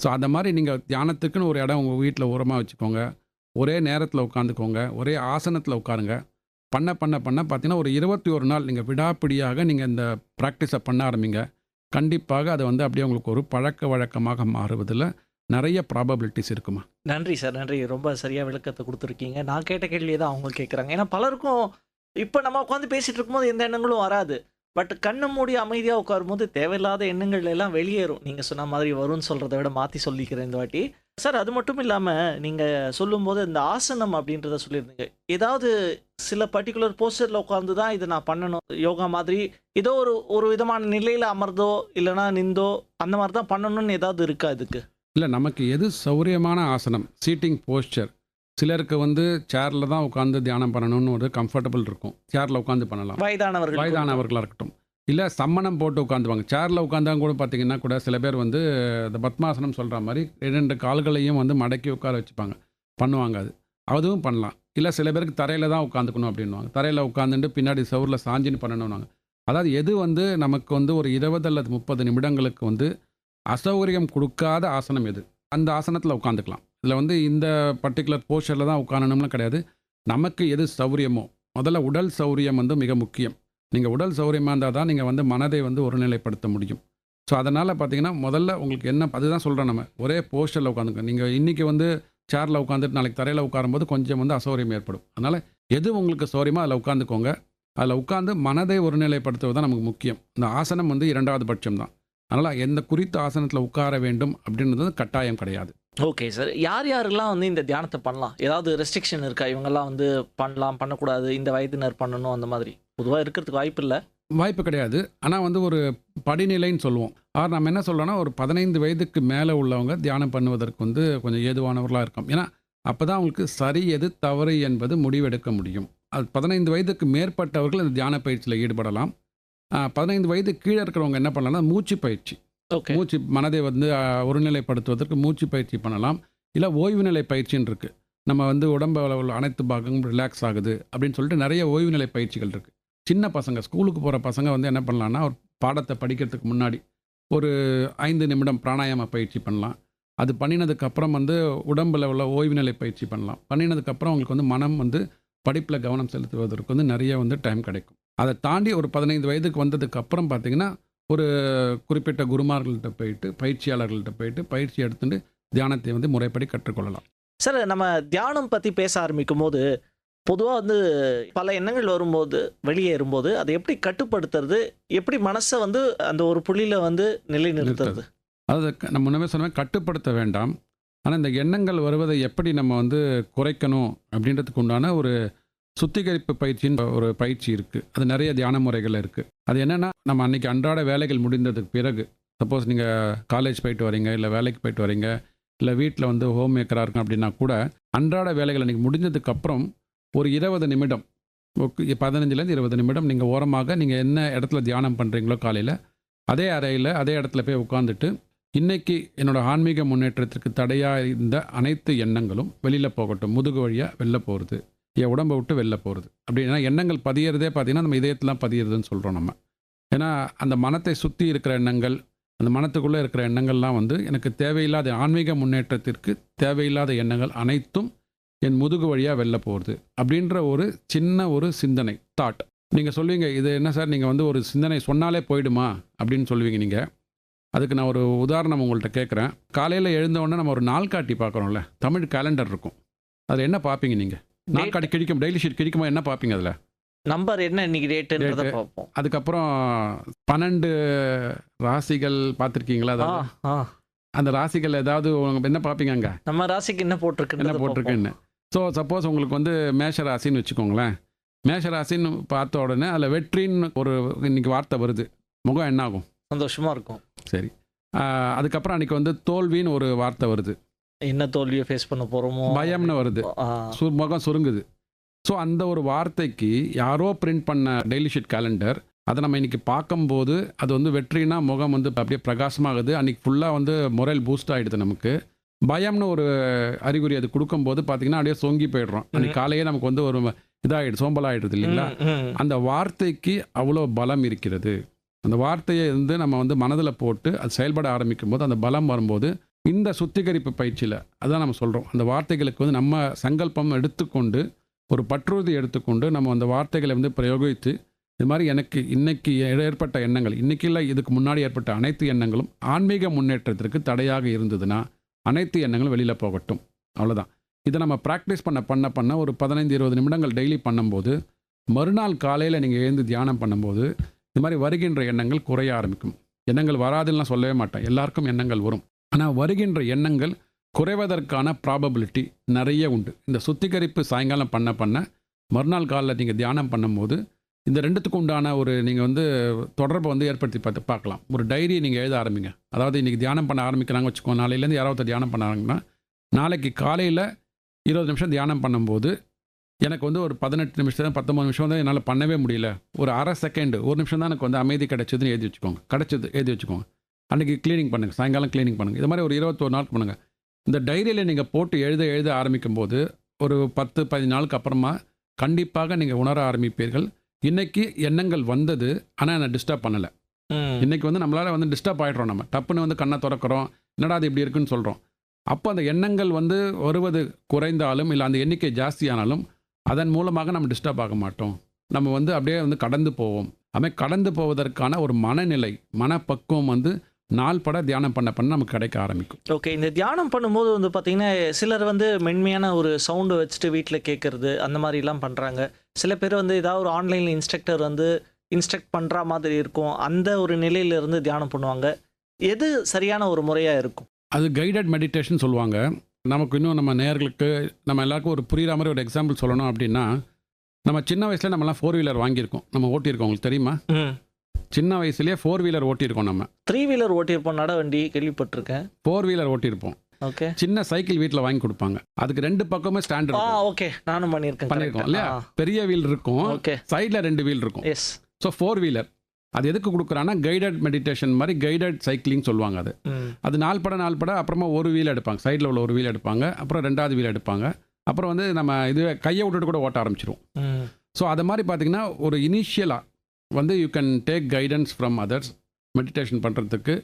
S2: ஸோ அந்த மாதிரி நீங்கள் தியானத்துக்குன்னு ஒரு இடம் உங்கள் வீட்டில் ஓரமாக வச்சுக்கோங்க. ஒரே நேரத்தில் உட்காந்துக்கோங்க. ஒரே ஆசனத்தில் உட்காருங்க. பண்ண பார்த்தீங்கன்னா ஒரு 21 நாள் நீங்கள் விடாப்பிடியாக நீங்கள் இந்த ப்ராக்டிஸை பண்ண ஆரம்பிங்க. கண்டிப்பாக அதை வந்து அப்படியே உங்களுக்கு ஒரு பழக்க வழக்கமாக மாறுவதில் நிறைய ப்ராபபிலிட்டிஸ் இருக்குமா.
S1: நன்றி சார். நன்றி. ரொம்ப சரியா விளக்கத்தை கொடுத்துருக்கீங்க. நான் கேட்ட கேள்வியை தான் அவங்க கேட்குறாங்க. ஏன்னா பலருக்கும் இப்போ நம்ம உட்காந்து பேசிட்டு இருக்கும்போது எந்த எண்ணங்களும் வராது. பட் கண்ணை மூடி அமைதியாக உட்காரும்போது தேவையில்லாத எண்ணங்கள் எல்லாம் வெளியேறும். நீங்கள் சொன்ன மாதிரி வரும்னு சொல்கிறத விட மாற்றி சொல்லிக்கிறேன் இந்த வாட்டி. சார் அது மட்டும் இல்லாமல் நீங்கள் சொல்லும்போது இந்த ஆசனம் அப்படின்றத சொல்லியிருந்தீங்க. ஏதாவது சில பர்டிகுலர் போஸ்டரில் உட்காந்து தான் இதை நான் பண்ணணும், யோகா மாதிரி ஏதோ ஒரு விதமான நிலையில் அமர்ந்தோ இல்லைனா நின்றோ அந்த மாதிரி தான் பண்ணணும்னு ஏதாவது இருக்கா இதுக்கு?
S2: இல்லை, நமக்கு எது சௌரியமான ஆசனம் சீட்டிங் போஸ்டர். சிலருக்கு வந்து சேரில் தான் உட்காந்து தியானம் பண்ணணும்னு ஒரு கம்ஃபர்டபுள் இருக்கும். சேரில் உட்காந்து பண்ணலாம். வயதானவர்களாக இருக்கட்டும். இல்லை சம்மணம் போட்டு உட்காந்துவாங்க. சேரில் உட்காந்தாங்க கூட பார்த்தீங்கன்னா கூட சில பேர் வந்து இந்த பத்மாசனம் சொல்கிற மாதிரி 2 கால்களையும் வந்து மடக்கி உட்கார வச்சுப்பாங்க, பண்ணுவாங்க. அதுவும் பண்ணலாம். இல்லை சில பேருக்கு தரையில் தான் உட்காந்துக்கணும் அப்படின்வாங்க. தரையில் உட்காந்துட்டு பின்னாடி சவுரில் சாஞ்சின்னு பண்ணணும்னாங்க. அதாவது எது வந்து நமக்கு வந்து ஒரு 20 அல்லது 30 நிமிடங்களுக்கு வந்து அசௌகரியம் கொடுக்காத ஆசனம் எது, அந்த ஆசனத்தில் உட்காந்துக்கலாம். இதில் வந்து இந்த பர்டிகுலர் போஸ்டரில் தான் உட்காரணும்லாம் கிடையாது. நமக்கு எது சௌரியமோ, முதல்ல உடல் சௌரியம் வந்து மிக முக்கியம். நீங்கள் உடல் சௌரியமாக இருந்தால் தான் நீங்கள் வந்து மனதை வந்து ஒருநிலைப்படுத்த முடியும். ஸோ அதனால் பார்த்தீங்கன்னா முதல்ல உங்களுக்கு என்ன அதுதான் சொல்கிறேன், நம்ம ஒரே போஸ்டரில் உட்காந்துங்க. நீங்கள் இன்றைக்கி வந்து சேரில் உட்காந்துட்டு நாளைக்கு தரையில் உட்காரும்போது கொஞ்சம் வந்து அசௌகரியம் ஏற்படும். அதனால் எது உங்களுக்கு சௌரியமோ அதில் உட்காந்துக்கோங்க. அதில் உட்காந்து மனதை ஒருநிலைப்படுத்துவது தான் நமக்கு முக்கியம். இந்த ஆசனம் வந்து 2வது பட்சம் தான். அதனால் எந்த குறித்த ஆசனத்தில் உட்கார வேண்டும் அப்படின்றது கட்டாயம் கிடையாது.
S1: Okay sir. யாரெல்லாம் வந்து இந்த தியானத்தை பண்ணலாம்? ஏதாவது ரெஸ்ட்ரிக்ஷன் இருக்கா? இவங்கெல்லாம் வந்து பண்ணலாம், பண்ணக்கூடாது, இந்த வயதினர் பண்ணணும் அந்த மாதிரி பொதுவாக இருக்கிறதுக்கு வாய்ப்பு இல்லை?
S2: வாய்ப்பு கிடையாது. ஆனால் வந்து ஒரு படிநிலைன்னு சொல்லுவோம். நம்ம என்ன சொல்கிறோன்னா ஒரு 15 வயதுக்கு மேலே உள்ளவங்க தியானம் பண்ணுவதற்கு வந்து கொஞ்சம் ஏதுவானவர்களாக இருக்கும். ஏன்னா அப்போ தான் அவங்களுக்கு சரி எது தவறு என்பது முடிவெடுக்க முடியும். அது 15 வயதுக்கு மேற்பட்டவர்கள் இந்த தியான பயிற்சியில் ஈடுபடலாம். 15 வயது கீழே இருக்கிறவங்க என்ன பண்ணலாம்னா மூச்சு பயிற்சி.
S1: ஓகே.
S2: மூச்சு மனதை வந்து ஒருநிலைப்படுத்துவதற்கு மூச்சு பயிற்சி பண்ணலாம். இல்லை ஓய்வு நிலை பயிற்சின்னு இருக்குது. நம்ம வந்து உடம்பு உள்ள அனைத்து பாகமும் ரிலாக்ஸ் ஆகுது அப்படின்னு சொல்லிட்டு நிறைய ஓய்வு நிலை பயிற்சிகள் இருக்குது. சின்ன பசங்க, ஸ்கூலுக்கு போகிற பசங்க வந்து என்ன பண்ணலான்னா ஒரு பாடத்தை படிக்கிறதுக்கு முன்னாடி ஒரு 5 நிமிடம் பிராணாயாம பயிற்சி பண்ணலாம். அது பண்ணினதுக்கப்புறம் வந்து உடம்பில் உள்ள ஓய்வு நிலை பயிற்சி பண்ணலாம். பண்ணினதுக்கப்புறம் அவங்களுக்கு வந்து மனம் வந்து படிப்பில் கவனம் செலுத்துவதற்கு வந்து நிறைய வந்து டைம் கிடைக்கும். அதை தாண்டி ஒரு 15 வயதுக்கு வந்ததுக்கப்புறம் பார்த்திங்கன்னா ஒரு குறிப்பிட்ட குருமார்கள்ட்ட போயிட்டு பயிற்சியாளர்கள்ட்ட போயிட்டு பயிற்சி எடுத்துட்டு தியானத்தை வந்து முறைப்படி கற்றுக்கொள்ளலாம்.
S1: சார் நம்ம தியானம் பத்தி பேச ஆரம்பிக்கும் போது பொதுவா வந்து பல எண்ணங்கள் வரும்போது வெளியேறும்போது அதை எப்படி கட்டுப்படுத்துறது, எப்படி மனசை வந்து அந்த ஒரு புள்ளியில வந்து நிலைநிறுத்துறது?
S2: அதாவது நம்ம முன்னமே சொன்ன கட்டுப்படுத்த வேண்டாம். ஆனால் இந்த எண்ணங்கள் வருவதை எப்படி நம்ம வந்து குறைக்கணும் அப்படின்றதுக்கு உண்டான ஒரு சுத்திகரிப்பு பயிற்சின்னு ஒரு பயிற்சி இருக்குது. அது நிறைய தியான முறைகள் இருக்குது. அது என்னென்னா, நம்ம அன்றைக்கி அன்றாட வேலைகள் முடிந்ததுக்கு பிறகு, சப்போஸ் நீங்கள் காலேஜ் போயிட்டு வரீங்க, இல்லை வேலைக்கு போயிட்டு வரீங்க, இல்லை வீட்டில் வந்து ஹோம் மேக்கராக இருக்கும் அப்படின்னா கூட, அன்றாட வேலைகள் அன்றைக்கி முடிஞ்சதுக்கப்புறம் ஒரு 20 நிமிடம், 15லேருந்து 20 நிமிடம் நீங்கள் ஓரமாக நீங்கள் என்ன இடத்துல தியானம் பண்ணுறீங்களோ காலையில், அதே அறையில் அதே இடத்துல போய் உட்காந்துட்டு, இன்றைக்கி என்னோடய ஆன்மீக முன்னேற்றத்திற்கு தடையாக இருந்த அனைத்து எண்ணங்களும் வெளியில் போகட்டும், முதுகு வழியாக வெளில போகிறது, என் உடம்பை விட்டு வெளில போகிறது. அப்படின்னா எண்ணங்கள் பதியறதே பார்த்திங்கன்னா நம்ம இதயத்தெலாம் பதியறதுன்னு சொல்கிறோம் நம்ம. ஏன்னா அந்த மனத்தை சுற்றி இருக்கிற எண்ணங்கள், அந்த மனத்துக்குள்ளே இருக்கிற எண்ணங்கள்லாம் வந்து எனக்கு தேவையில்லாத ஆன்மீக முன்னேற்றத்திற்கு தேவையில்லாத எண்ணங்கள் அனைத்தும் என் முதுகு வழியாக வெளில போகிறது அப்படின்ற ஒரு சின்ன ஒரு சிந்தனை, தாட். நீங்கள் சொல்லுவீங்க, இது என்ன சார் நீங்கள் வந்து ஒரு சிந்தனை சொன்னாலே போயிடுமா அப்படின்னு சொல்லுவீங்க நீங்கள். அதுக்கு நான் ஒரு உதாரணம் உங்கள்கிட்ட கேட்குறேன். காலையில் எழுந்தவுடனே நம்ம ஒரு நாள்காட்டி பார்க்குறோம்ல, தமிழ் கேலண்டர் இருக்கும். அதில் என்ன பார்ப்பீங்க நீங்கள்? நாள்காட்டி கிழிக்கும், டெய்லி ஷீட் கிழிக்குமா என்ன பார்ப்பீங்க? அதில்
S1: நம்பர் என்ன, இன்னைக்கு டேட்டுன்றதை பார்ப்போம்.
S2: அதுக்கப்புறம் 12 ராசிகள் பார்த்துருக்கீங்களா? அதாவது அந்த ராசிகள் ஏதாவது என்ன பார்ப்பீங்க? அங்கே
S1: நம்ம ராசிக்கு என்ன போட்டிருக்குன்னு.
S2: ஸோ சப்போஸ் உங்களுக்கு வந்து மேஷ ராசின்னு வச்சுக்கோங்களேன். மேஷ ராசின்னு பார்த்த உடனே அதில் வெற்றின்னு ஒரு இன்னைக்கு வார்த்தை வருது, முகம் என்ன ஆகும்?
S1: சந்தோஷமாக இருக்கும்.
S2: சரி. அதுக்கப்புறம் அன்றைக்கி வந்து தோல்வின்னு ஒரு வார்த்தை வருது,
S1: என்ன தோல்வியை ஃபேஸ் பண்ண போகிறோமோ,
S2: பயம்னு வருது, முகம் சுருங்குது. ஸோ அந்த ஒரு வார்த்தைக்கு யாரோ பிரிண்ட் பண்ண டெய்லி ஷீட் கேலண்டர், அதை நம்ம இன்றைக்கி பார்க்கும்போது அது வந்து வெற்றினா முகம் வந்து அப்படியே பிரகாசமாகுது, அன்றைக்கி ஃபுல்லாக வந்து மொரல் பூஸ்ட் ஆகிடுது. நமக்கு பயம்னு ஒரு அறிகுறி அது கொடுக்கும்போது பார்த்திங்கன்னா அப்படியே சொங்கி போயிடுறோம். அன்றைக்கி காலையே நமக்கு வந்து ஒரு இதாகிடுது, சோம்பலாகிடுது இல்லைங்களா? அந்த வார்த்தைக்கு அவ்வளோ பலம் இருக்கிறது. அந்த வார்த்தையை வந்து நம்ம வந்து மனதில் போட்டு அது செயல்பட ஆரம்பிக்கும் போது அந்த பலம் வரும்போது இந்த சுத்திகரிப்பு பயிற்சியில் அதான் நம்ம சொல்கிறோம், அந்த வார்த்தைகளுக்கு வந்து நம்ம சங்கல்பம் எடுத்துக்கொண்டு ஒரு பற்றுறுதி எடுத்துக்கொண்டு நம்ம அந்த வார்த்தைகளை வந்து பிரயோகித்து, இது மாதிரி எனக்கு இன்னைக்கு ஏற்பட்ட எண்ணங்கள், இன்றைக்கி இல்லை இதுக்கு முன்னாடி ஏற்பட்ட அனைத்து எண்ணங்களும் ஆன்மீக முன்னேற்றத்திற்கு தடையாக இருந்ததுன்னா அனைத்து எண்ணங்களும் வெளியில் போகட்டும், அவ்வளோதான். இதை நம்ம ப்ராக்டிஸ் பண்ண ஒரு 15-20 நிமிடங்கள் டெய்லி பண்ணும்போது, மறுநாள் காலையில் நீங்கள் எழுந்து தியானம் பண்ணும்போது இது மாதிரி வருகின்ற எண்ணங்கள் குறைய ஆரம்பிக்கும். எண்ணங்கள் வராதுன்னு சொல்லவே மாட்டேன், எல்லாருக்கும் எண்ணங்கள் வரும். ஆனால் வருகின்ற எண்ணங்கள் குறைவதற்கான ப்ராபபிலிட்டி நிறைய உண்டு. இந்த சுத்திகரிப்பு சாயங்காலம் பண்ண மறுநாள் காலையில் நீங்கள் தியானம் பண்ணும்போது இந்த ரெண்டுத்துக்கு உண்டான ஒரு நீங்கள் வந்து தொடர்பை வந்து ஏற்படுத்தி பார்க்கலாம். ஒரு டைரி நீங்கள் எழுத ஆரம்பிங்க. அதாவது இன்றைக்கி தியானம் பண்ண ஆரம்பிக்கிறாங்க வச்சுக்கோங்க, நாளையிலேருந்து யாராவது தியானம் பண்ணாங்கன்னா நாளைக்கு காலையில் 20 நிமிஷம் தியானம் பண்ணும்போது எனக்கு வந்து ஒரு 18 நிமிஷம் 19 நிமிஷம் தான் என்னால் பண்ணவே முடியல, ஒரு அரை செகண்டு 1 நிமிஷம் தான் எனக்கு வந்து அமைதி கிடைச்சதுன்னு எழுதி வச்சுக்கோங்க. அன்றைக்கி க்ளீனிங் பண்ணுங்கள், சாயங்காலம் க்ளீனிங் பண்ணுங்கள். இது மாதிரி ஒரு 21 நாள் பண்ணுங்கள். இந்த டைரியில் நீங்கள் போட்டு எழுத ஆரம்பிக்கும் போது ஒரு 10-15 நாளுக்கு அப்புறமா கண்டிப்பாக நீங்கள் உணர ஆரம்பிப்பீர்கள், இன்றைக்கி எண்ணங்கள் வந்தது ஆனால் என்னை டிஸ்டர்ப் பண்ணலை. இன்றைக்கி வந்து நம்மளால் வந்து டிஸ்டர்ப் ஆகிடுறோம், நம்ம டப்புன்னு வந்து கண்ணை திறக்கிறோம், என்னடா அது இப்படி இருக்குன்னு சொல்கிறோம். அப்போ அந்த எண்ணங்கள் வந்து வருவது குறைந்தாலும் இல்லை அந்த எண்ணிக்கை ஜாஸ்தியானாலும் அதன் மூலமாக நம்ம டிஸ்டர்ப் ஆக மாட்டோம், நம்ம வந்து அப்படியே வந்து கடந்து போவோம். அதுமாதிரி கடந்து போவதற்கான ஒரு மனநிலை, மனப்பக்குவம் வந்து நாள் பட தியானம் பண்ண நமக்கு கிடைக்க ஆரம்பிக்கும்.
S1: ஓகே, இந்த தியானம் பண்ணும்போது வந்து பார்த்தீங்கன்னா சிலர் வந்து மென்மையான ஒரு சவுண்டு வச்சுட்டு வீட்டில் கேட்குறது அந்த மாதிரிலாம் பண்ணுறாங்க. சில பேர் வந்து ஏதாவது ஒரு ஆன்லைனில் இன்ஸ்ட்ரக்டர் வந்து இன்ஸ்ட்ரக்ட் பண்ணுற மாதிரி இருக்கும், அந்த ஒரு நிலையிலிருந்து தியானம் பண்ணுவாங்க. எது சரியான ஒரு முறையாக இருக்கும்?
S2: அது கைடட் மெடிடேஷன் சொல்லுவாங்க. நமக்கு இன்னும் நம்ம நேயர்களுக்கு நம்ம எல்லாருக்கும் ஒரு புரிகிற மாதிரி ஒரு எக்ஸாம்பிள் சொல்லணும் அப்படின்னா, நம்ம சின்ன வயசில் நம்மலாம் 4 வீலர் வாங்கியிருக்கோம், நம்ம ஓட்டியிருக்கோம். உங்களுக்கு தெரியுமா? சின்ன வயசுலேயே 4 வீலர் ஓட்டியிருக்கோம். நம்ம
S1: 3 வீலர் ஓட்டியிருப்போம், நட வண்டி கேள்விப்பட்டிருக்கேன்.
S2: 4 வீலர் ஓட்டியிருப்போம்.
S1: ஓகே.
S2: சின்ன சைக்கிள் வீட்டில் வாங்கி கொடுப்பாங்க, அதுக்கு 2 பக்கமே ஸ்டாண்ட் இருக்கும்.
S1: ஓகே, நானும் பண்ணியிருக்கோம்
S2: இல்லையா? பெரிய வீல் இருக்கும், சைடில் 2 வீல் இருக்கும்.
S1: எஸ்.
S2: ஸோ 4 வீலர் அது எதுக்கு கொடுக்குறான்னா கைடட் மெடிடேஷன் மாதிரி, கைடட் சைக்கிளிங் சொல்லுவாங்க. அது நாள் பட அப்புறமா ஒரு வீல் எடுப்பாங்க, சைடில் உள்ள ஒரு வீல் எடுப்பாங்க, அப்புறம் 2வது வீல் எடுப்பாங்க, அப்புறம் வந்து நம்ம இதுவே கையை விட்டுட்டு கூட ஓட்ட ஆரம்பிச்சிருவோம். ஸோ அது மாதிரி பார்த்தீங்கன்னா ஒரு இனிஷியலாக வந்து you can take guidance from others. Meditation பண்ணுறதுக்கு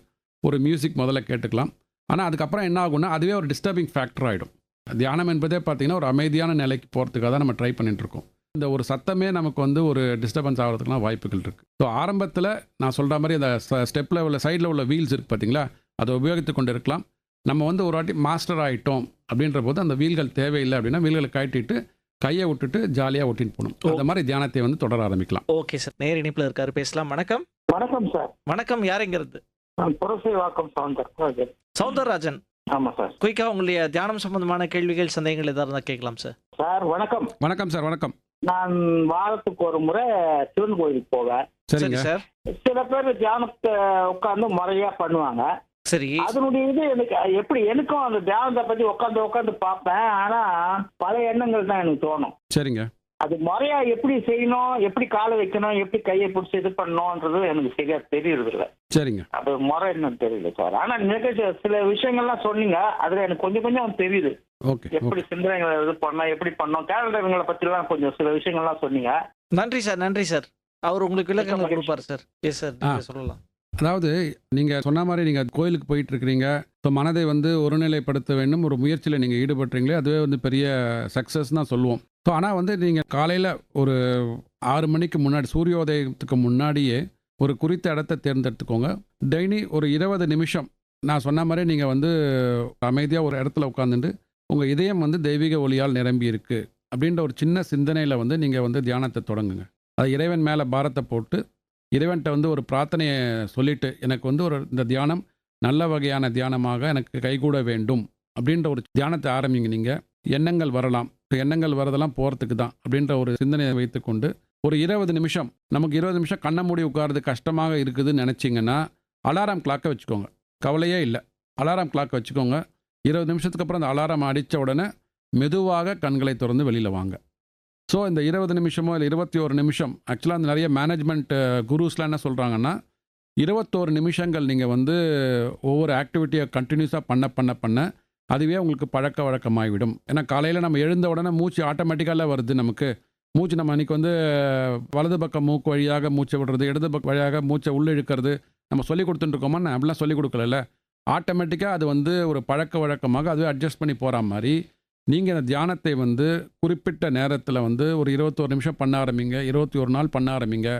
S2: ஒரு மியூசிக் முதல்ல கேட்டுக்கலாம். ஆனால் அதுக்கப்புறம் என்ன ஆகும்னா அதுவே ஒரு டிஸ்டர்பிங் ஃபேக்டர் ஆகிடும். தியானம் என்பதே பார்த்திங்கன்னா ஒரு அமைதியான நிலைக்கு போகிறதுக்காக தான் நம்ம ட்ரை பண்ணிட்டுருக்கோம். இந்த ஒரு சத்தமே நமக்கு வந்து ஒரு டிஸ்டர்பன்ஸ் ஆகிறதுக்குலாம் வாய்ப்புகள் இருக்குது. ஸோ ஆரம்பத்தில் நான் சொல்கிற மாதிரி அந்த ஸ்டெப்பில் உள்ள சைடில் உள்ள வீல்ஸ் இருக்குது பார்த்தீங்களா, அதை உபயோகித்து கொண்டு இருக்கலாம். நம்ம வந்து ஒரு வாட்டி மாஸ்டர் ஆகிட்டோம் அப்படின்ற போது அந்த வீல்கள் தேவையில்லை அப்படின்னா வீல்களை கழட்டிட்டு கையை விட்டுட்டு ஜாலியாக ஓட்டின்னு போகணும். அந்த மாதிரி தியானத்தை வந்து தொடர ஆரம்பிக்கலாம்.
S1: ஓகே சார், நேர் இணைப்புல இருக்காரு, பேசலாம். வணக்கம்.
S4: வணக்கம் சார்.
S1: வணக்கம், யாருங்கிறது?
S4: நான் புரசைவாக்கம் சவுந்தரராஜன்.
S1: சவுந்தரராஜன்,
S4: ஆமா சார்.
S1: குயிக்கா உங்களுடைய தியானம் சம்பந்தமான கேள்விகள் சந்தேகங்கள் ஏதாவது இருந்தா கேட்கலாம் சார்.
S4: சார் வணக்கம்.
S2: வணக்கம் சார். வணக்கம்.
S4: நான் வாரத்துக்கு ஒரு முறை சிவன் கோயிலுக்கு போவேன்.
S1: சரி
S2: சரிங்க
S1: சார்.
S4: சில பேர் தியானத்தை உட்காந்து முறையா பண்ணுவாங்க.
S1: சரி.
S4: அதனுடைய இது எனக்கு எப்படி எனக்கும் அந்த தியானத்தை பத்தி உட்காந்து பார்ப்பேன். ஆனா பல எண்ணங்கள் தான் எனக்கு தோணும்.
S2: சரிங்க.
S4: அது முறையா எப்படி செய்யணும், எப்படி காலை வைக்கணும், எப்படி கையை பிடிச்சி இது பண்ணணும்ன்றது எனக்கு சரியா தெரியறது இல்லை.
S2: சரிங்க.
S4: அது முறை என்னன்னு தெரியல சார். ஆனா நிகழ்ச்சி சில விஷயங்கள்லாம் சொன்னீங்க, அதுல எனக்கு கொஞ்சம் கொஞ்சம் தெரியுது.
S2: ஓகே.
S4: எப்படி சிந்தனைகளை இது பண்ணோம், எப்படி பண்ணோம், கேலண்டர்களை பற்றிலாம் கொஞ்சம் சில விஷயங்கள்லாம் சொன்னீங்க.
S1: நன்றி சார், நன்றி சார். அவர் உங்களுக்கு விளக்கங்கள் கொடுப்பாரு சார். எஸ் சார், நீங்க சொல்லலாம்.
S2: அதாவது நீங்கள் சொன்ன மாதிரி நீங்கள் கோயிலுக்கு போயிட்டு இருக்கிறீங்க. ஸோ மனதை வந்து ஒருநிலைப்படுத்த வேண்டும் ஒரு முயற்சியில் நீங்கள் ஈடுபட்டுறீங்களே, அதுவே வந்து பெரிய சக்ஸஸ் தான் சொல்லுவோம். ஸோ ஆனால் வந்து நீங்கள் காலையில் ஒரு 6 மணிக்கு முன்னாடி சூரியோதயத்துக்கு முன்னாடியே ஒரு குறித்த இடத்த தேர்ந்தெடுத்துக்கோங்க. டெய்லி ஒரு 20 நிமிஷம் நான் சொன்ன மாதிரி நீங்கள் வந்து அமைதியாக ஒரு இடத்துல உட்காந்துட்டு உங்கள் இதயம் வந்து தெய்வீக ஒளியால் நிரம்பி இருக்கு அப்படின்ற ஒரு சின்ன சிந்தனையில் வந்து நீங்கள் வந்து தியானத்தை தொடங்குங்க. அது இறைவன் மேலே பாரத்தை போட்டு இறைவன்கிட்ட வந்து ஒரு பிரார்த்தனையை சொல்லிட்டு, எனக்கு வந்து ஒரு இந்த தியானம் நல்ல வகையான தியானமாக எனக்கு கைகூட வேண்டும் அப்படின்ற ஒரு தியானத்தை ஆரம்பிங்க. நீங்கள் எண்ணங்கள் வரலாம், எண்ணங்கள் வரதெல்லாம் போகிறதுக்கு தான் அப்படின்ற ஒரு சிந்தனையை வைத்துக்கொண்டு ஒரு 20 நிமிஷம், நமக்கு 20 நிமிஷம் கண்ணை மூடி உட்கார்றது கஷ்டமாக இருக்குதுன்னு நினச்சிங்கன்னா அலாரம் கிளாக்கை வச்சுக்கோங்க. கவலையே இல்லை, அலாரம் கிளாக்கை வச்சுக்கோங்க. 20 நிமிஷத்துக்கு அப்புறம் அந்த அலாரம் அடித்த உடனே மெதுவாக கண்களை திறந்து வெளியில் வாங்க. ஸோ இந்த 20 நிமிஷமோ இல்லை 21 நிமிஷம், ஆக்சுவலாக அந்த நிறைய மேனேஜ்மெண்ட் குருஸ்லாம் என்ன சொல்கிறாங்கன்னா 21 நிமிஷங்கள் நீங்கள் வந்து ஒவ்வொரு ஆக்டிவிட்டியை கண்டினியூஸாக பண்ண அதுவே உங்களுக்கு பழக்க வழக்கமாகிவிடும். ஏன்னா காலையில் நம்ம எழுந்த உடனே மூச்சு ஆட்டோமேட்டிக்காக வருது. நமக்கு மூச்சு நம்ம அன்றைக்கி வந்து வலது பக்கம் மூக்கு வழியாக மூச்சை விடுறது, இடது பக்கம் வழியாக மூச்சை உள்ளே இழுக்கிறது நம்ம சொல்லி கொடுத்துட்டுருக்கோமா? நான் அப்படிலாம் சொல்லிக் கொடுக்கல. ஆட்டோமேட்டிக்காக அது வந்து ஒரு பழக்க வழக்கமாக அதுவே அட்ஜஸ்ட் பண்ணி போகிற மாதிரி நீங்கள் இந்த தியானத்தை வந்து குறிப்பிட்ட நேரத்தில் வந்து ஒரு 21 நிமிஷம் பண்ண ஆரம்பிங்க, 21 நாள் பண்ண ஆரம்பிங்க.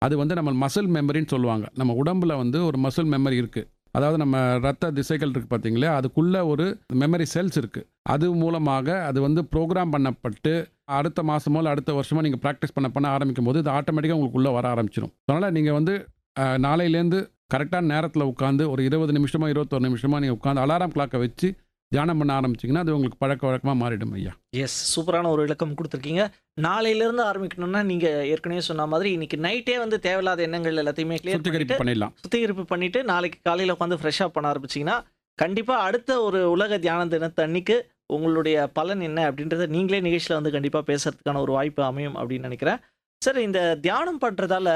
S2: அது வந்து நம்ம மசில் மெமரின்னு சொல்லுவாங்க. நம்ம உடம்பில் வந்து ஒரு மசில் மெமரி இருக்குது. அதாவது நம்ம ரத்த திசைகள் இருக்குது பார்த்தீங்களா, அதுக்குள்ளே ஒரு மெமரி செல்ஸ் இருக்குது. அது மூலமாக அது வந்து ப்ரோக்ராம் பண்ணப்பட்டு அடுத்த மாதமோ இல்லை அடுத்த வருஷமோ நீங்கள் ப்ராக்டிஸ் பண்ண ஆரம்பிக்கும் போது இது ஆட்டோமேட்டிக்காக உங்களுக்குள்ளே வர ஆரம்பிச்சிடும். அதனால் நீங்கள் வந்து நாளையிலேருந்து கரெக்டான நேரத்தில் உட்காந்து ஒரு 20 நிமிஷமோ 21 நிமிஷமோ நீங்கள் உட்காந்து அலாரம் கிளாக்கை வச்சு தியானம் பண்ண ஆரம்பிச்சிங்கன்னா அது உங்களுக்கு பழக்க வழக்கமாக மாறிடும் ஐயா.
S1: எஸ், சூப்பரான ஒரு விளக்கம் கொடுத்துருக்கீங்க. நாளையிலேருந்து ஆரம்பிக்கணும்னா நீங்கள் ஏற்கனவே சொன்ன மாதிரி இன்னைக்கு நைட்டே வந்து தேவையில்லாத எண்ணங்கள் எல்லாத்தையுமே சுத்திகரிப்பு பண்ணிட்டு நாளைக்கு காலையில் உட்காந்து ஃப்ரெஷ்ஷாக பண்ண ஆரம்பிச்சிங்கன்னா கண்டிப்பாக அடுத்த ஒரு உலக தியான தினத்து அன்னைக்கு உங்களுடைய பலன் என்ன அப்படின்றத நீங்களே நிகழ்ச்சியில் வந்து கண்டிப்பாக பேசுறதுக்கான ஒரு வாய்ப்பு அமையும் அப்படின்னு நினைக்கிறேன். சார், இந்த தியானம் பண்ணுறதால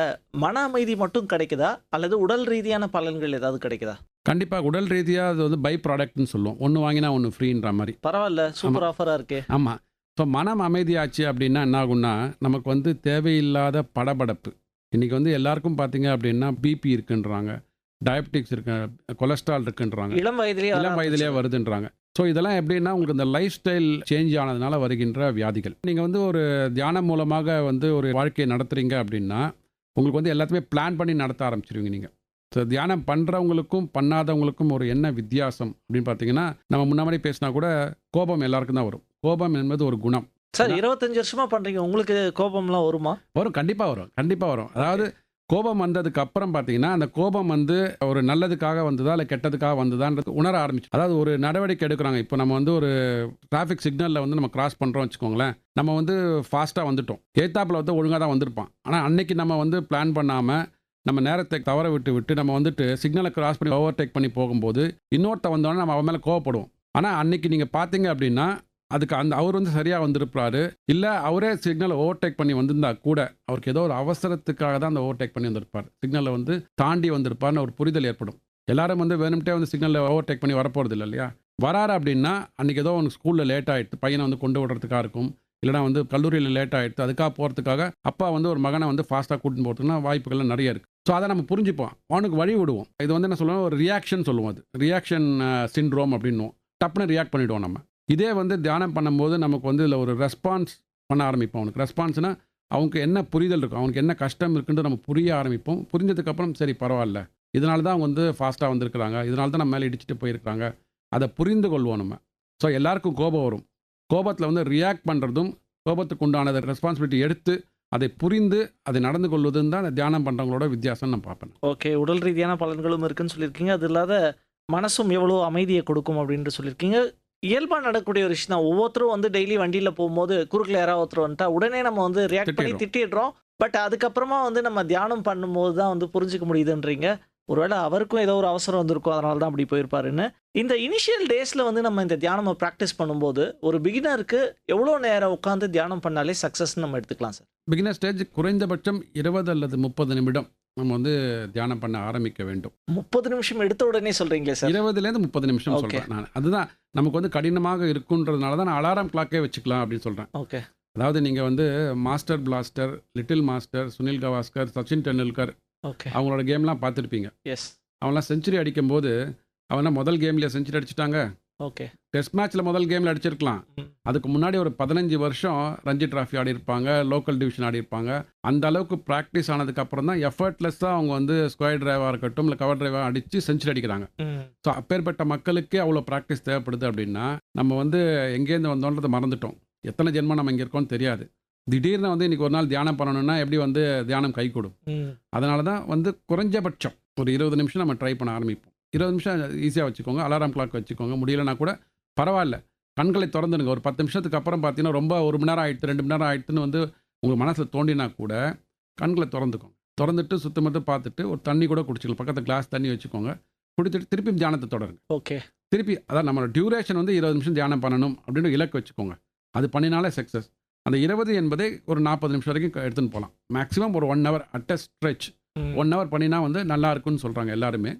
S1: மன அமைதி மட்டும் கிடைக்குதா அல்லது உடல் ரீதியான பலன்கள் ஏதாவது கிடைக்குதா?
S2: கண்டிப்பாக உடல் ரீதியாக அது வந்து பை ப்ராடக்ட்னு சொல்லுவோம். ஒன்று வாங்கினா ஒன்று ஃப்ரீன்ற மாதிரி.
S1: பரவாயில்ல, சூப்பர் ஆஃபராக இருக்கே.
S2: ஆமாம். ஸோ மனம் அமைதியாச்சு அப்படின்னா என்ன ஆகும்னா நமக்கு வந்து தேவையில்லாத படபடப்பு. இன்றைக்கி வந்து எல்லாருக்கும் பார்த்தீங்க அப்படின்னா பிபி இருக்குன்றாங்க, டயபெட்டிக்ஸ் இருக்கு, கொலஸ்ட்ரால் இருக்குன்றாங்க, இளம் வயதிலேயே வருதுன்றாங்க. ஸோ இதெல்லாம் எப்படின்னா உங்களுக்கு இந்த லைஃப் ஸ்டைல் சேஞ்ச் ஆனதுனால வருகின்ற வியாதிகள். நீங்கள் வந்து ஒரு தியானம் மூலமாக வந்து ஒரு வாழ்க்கையை நடத்துகிறீங்க அப்படின்னா உங்களுக்கு வந்து எல்லாத்தையுமே பிளான் பண்ணி நடத்த ஆரம்பிச்சிருவீங்க நீங்கள். ஸோ தியானம் பண்ணுறவங்களுக்கும் பண்ணாதவங்களுக்கும் ஒரு என்ன வித்தியாசம் அப்படின்னு பார்த்தீங்கன்னா, நம்ம முன்னாடி பேசினா கூட கோபம் எல்லாருக்கும் தான் வரும். கோபம் என்பது ஒரு குணம்.
S1: சார், 25 வருஷமா பண்ணுறீங்க, உங்களுக்கு கோபம்லாம் வருமா?
S2: வரும், கண்டிப்பாக வரும். அதாவது கோபம் வந்ததுக்கு அப்புறம் பார்த்தீங்கன்னா அந்த கோபம் வந்து ஒரு நல்லதுக்காக வந்ததா இல்லை கெட்டதுக்காக வந்ததான்றது உணர ஆரம்பிச்சு. அதாவது ஒரு நடவடிக்கை எடுக்கிறாங்க. இப்போ நம்ம வந்து ஒரு டிராஃபிக் சிக்னலில் வந்து நம்ம கிராஸ் பண்ணுறோம் வச்சுக்கோங்களேன். நம்ம வந்து ஃபாஸ்ட்டாக வந்துட்டோம், எய்த்தாப்பில் வந்து ஒழுங்காக தான் வந்திருப்பான். ஆனால் அன்னைக்கு நம்ம வந்து பிளான் பண்ணாமல் நம்ம நேரத்தை தவற விட்டு நம்ம வந்துட்டு சிக்னலை கிராஸ் பண்ணி ஓவர்டேக் பண்ணி போகும்போது இன்னொருத்த வந்தோடனே நம்ம அவன் மேலே கோவப்படுவோம். ஆனால் அன்னைக்கு நீங்கள் பார்த்தீங்க அப்படின்னா அதுக்கு அவர் வந்து சரியாக வந்திருப்பாரு, இல்லை அவரே சிக்னலை ஓவர்டேக் பண்ணி வந்திருந்தா கூட அவருக்கு ஏதோ ஒரு அவசரத்துக்காக தான் அந்த ஓவர்டேக் பண்ணி வந்திருப்பார், சிக்னலை வந்து தாண்டி வந்திருப்பார்னு ஒரு புரிதல் ஏற்படும். எல்லாரும் வந்து வேணும்ட்டே வந்து சிக்னலில் ஓவர்டேக் பண்ணி வரப்போகிறது இல்லை இல்லையா? வராரு அப்படின்னா அன்றைக்கி ஏதோ ஒன்று ஸ்கூலில் லேட் ஆகிடுது, பையனை வந்து கொண்டு விடுறதுக்காக இருக்கும், இல்லைனா வந்து கல்லூரியில் லேட் ஆகிடுது, அதுக்காக போகிறதுக்காக அப்பா வந்து ஒரு மகனை வந்து ஃபாஸ்ட்டாக கூட்டின்னு போகிறதுக்குனா வாய்ப்புகள்லாம் நிறைய இருக்குது. ஸோ அதை நம்ம புரிஞ்சுப்போம், அவனுக்கு வழி விடுவோம். இது வந்து என்ன சொல்லுவோம், ஒரு ரியாக்ஷன் சொல்லுவோம். அது ரியாக்ஷன் சிண்ட்ரோம் அப்படின்னுவோம். டப்புன்னு ரியாக்ட் பண்ணிவிடுவோம் நம்ம. இதே வந்து தியானம் பண்ணும்போது நமக்கு வந்து இதில் ஒரு ரெஸ்பான்ஸ் பண்ண ஆரம்பிப்போம். அவனுக்கு ரெஸ்பான்ஸ்னால் அவனுக்கு என்ன புரிதல் இருக்கும், அவனுக்கு என்ன கஷ்டம் இருக்குன்றது நம்ம புரிய ஆரம்பிப்போம். புரிஞ்சதுக்கப்புறம் சரி பரவாயில்ல, இதனால தான் அவங்க வந்து ஃபாஸ்ட்டாக வந்திருக்கிறாங்க, இதனால தான் நம்ம மேலே இடிச்சிட்டு போயிருக்கிறாங்க அதை புரிந்து கொள்வோம் நம்ம. ஸோ எல்லாருக்கும் கோபம் வரும். கோபத்தில் வந்து ரியாக்ட் பண்ணுறதும் கோபத்துக்கு உண்டான ரெஸ்பான்சிபிலிட்டி எடுத்து அதை புரிந்து அதை நடந்து கொள்வதுன்னு தான் அந்த தியானம் பண்ணுறவங்களோட வித்தியாசம் நான் பார்ப்பேன்.
S1: ஓகே. உடல் ரீதியான பலன்களும் இருக்குன்னு சொல்லியிருக்கீங்க. அது இல்லாத மனசும் எவ்வளோ அமைதியை கொடுக்கும் அப்படின்ட்டு சொல்லியிருக்கீங்க. இயல்பாக நடக்கக்கூடிய ஒரு விஷயம் தான். ஒவ்வொருத்தரும் வந்து டெய்லி வண்டியில் போகும்போது குறுக்கில் யாராவது ஒருத்தர் வந்துட்டா உடனே நம்ம வந்து ரியாக்ட் பண்ணி திட்டிடுறோம். பட் அதுக்கப்புறமா வந்து நம்ம தியானம் பண்ணும்போது தான் வந்து புரிஞ்சுக்க முடியுதுன்றீங்க. ஒருவேளை அவருக்கும் ஏதோ ஒரு அவசரம் வந்திருக்கும், அதனால தான் அப்படி போயிருப்பாருன்னு. இந்த இனிஷியல் டேஸில் வந்து நம்ம இந்த தியானம் ப்ராக்டிஸ் பண்ணும்போது ஒரு பிகினருக்கு எவ்வளோ நேரம் உட்காந்து தியானம் பண்ணாலே சக்ஸஸ்ன்னு நம்ம எடுத்துக்கலாம் சார்?
S2: பிகினர் ஸ்டேஜ் குறைந்தபட்சம் 20 அல்லது 30 நிமிடம் நம்ம வந்து தியானம் பண்ண ஆரம்பிக்க வேண்டும்.
S1: 30 நிமிஷம் எடுத்த உடனே சொல்கிறீங்களே சார்?
S2: 20லேருந்து 30 நிமிஷம்
S1: Okay.
S2: சொல்கிறேன் நான். அதுதான் நமக்கு வந்து கடினமாக இருக்குன்றதுனால தான் நான் அலாரம் கிளாக்கே வச்சுக்கலாம் அப்படின்னு சொல்கிறேன்.
S1: ஓகே.
S2: அதாவது நீங்கள் வந்து master plaster, little master, Sunil Gavaskar, Sachin Tendulkar
S1: okay.
S2: அவங்களோட கேம்லாம் பார்த்துருப்பீங்க.
S1: எஸ்.
S2: அவன்லாம் செஞ்சுரி அடிக்கும்போது அவனா முதல் கேம்லேயே செஞ்சுரி அடிச்சிட்டாங்க.
S1: ஓகே.
S2: டெஸ்ட் மேட்ச்சில் முதல் கேமில் அடிச்சிருக்கலாம்.
S1: ம்.
S2: அதுக்கு முன்னாடி ஒரு 15 வருஷம் ரஞ்சி டிராஃபி ஆடி இருப்பாங்க, லோக்கல் டிவிஷன் ஆடி இருப்பாங்க. அந்த அளவுக்கு ப்ராக்டிஸ் ஆனதுக்கப்புறம் தான் எஃபர்ட்லெஸ்ஸாக அவங்க வந்து ஸ்கொயர் டிரைவாக இருக்கட்டும் இல்லை கவர் டிரைவாக அடித்து செஞ்சுரி அடிக்கிறாங்க.
S1: ம்.
S2: ஸோ அப்பேற்பட்ட மக்களுக்கே அவ்வளோ ப்ராக்டிஸ் தேவைப்படுது அப்படின்னா நம்ம வந்து எங்கேருந்து வந்தோன்றதை மறந்துட்டோம். எத்தனை ஜென்மம் நம்ம இங்கே இருக்கோம்னு தெரியாது. திடீர்னு வந்து இன்றைக்கி ஒரு நாள் தியானம் பண்ணணும்னா எப்படி வந்து தியானம் கை கூடும்.
S1: ம்.
S2: அதனால தான் வந்து குறைஞ்சபட்சம் ஒரு 20 நிமிஷம் நம்ம ட்ரை பண்ண ஆரம்பிப்போம். 20 நிமிஷம் ஈஸியாக வச்சுக்கோங்க. அலாரம் கிளாக் வச்சுக்கோங்க. முடியலைன்னா கூட பரவாயில்ல, கண்களை திறந்துடுங்க. ஒரு 10 நிமிஷத்துக்கு அப்புறம் பார்த்தீங்கன்னா ரொம்ப 1 மணி நேரம் ஆயிடுத்து 2 மணி நேரம் ஆயிடுத்துன்னு வந்து உங்கள் மனசில் தோண்டினா கூட கண்களை திறந்துக்கோங்க. திறந்துட்டு சுத்தமட்டு பார்த்துட்டு ஒரு தண்ணி கூட குடிச்சிக்கலாம். பக்கத்தில் கிளாஸ் தண்ணி வச்சுக்கோங்க. குடிச்சிட்டு திருப்பி தியானத்தை தொடருங்க.
S1: ஓகே.
S2: திருப்பி அதான் நம்மளோட டியூரேஷன் வந்து 20 நிமிஷம் தியானம் பண்ணணும் அப்படின்னு இலக்கு வச்சுக்கோங்க. அது பண்ணினாலே சக்ஸஸ். அந்த 20 என்பதை ஒரு 40 நிமிஷம் வரைக்கும் எடுத்துன்னு போகலாம். மேக்ஸிமம் ஒரு 1 hour at a stretch 1 hour பண்ணினா வந்து நல்லா இருக்குன்னு சொல்கிறாங்க எல்லாருமே.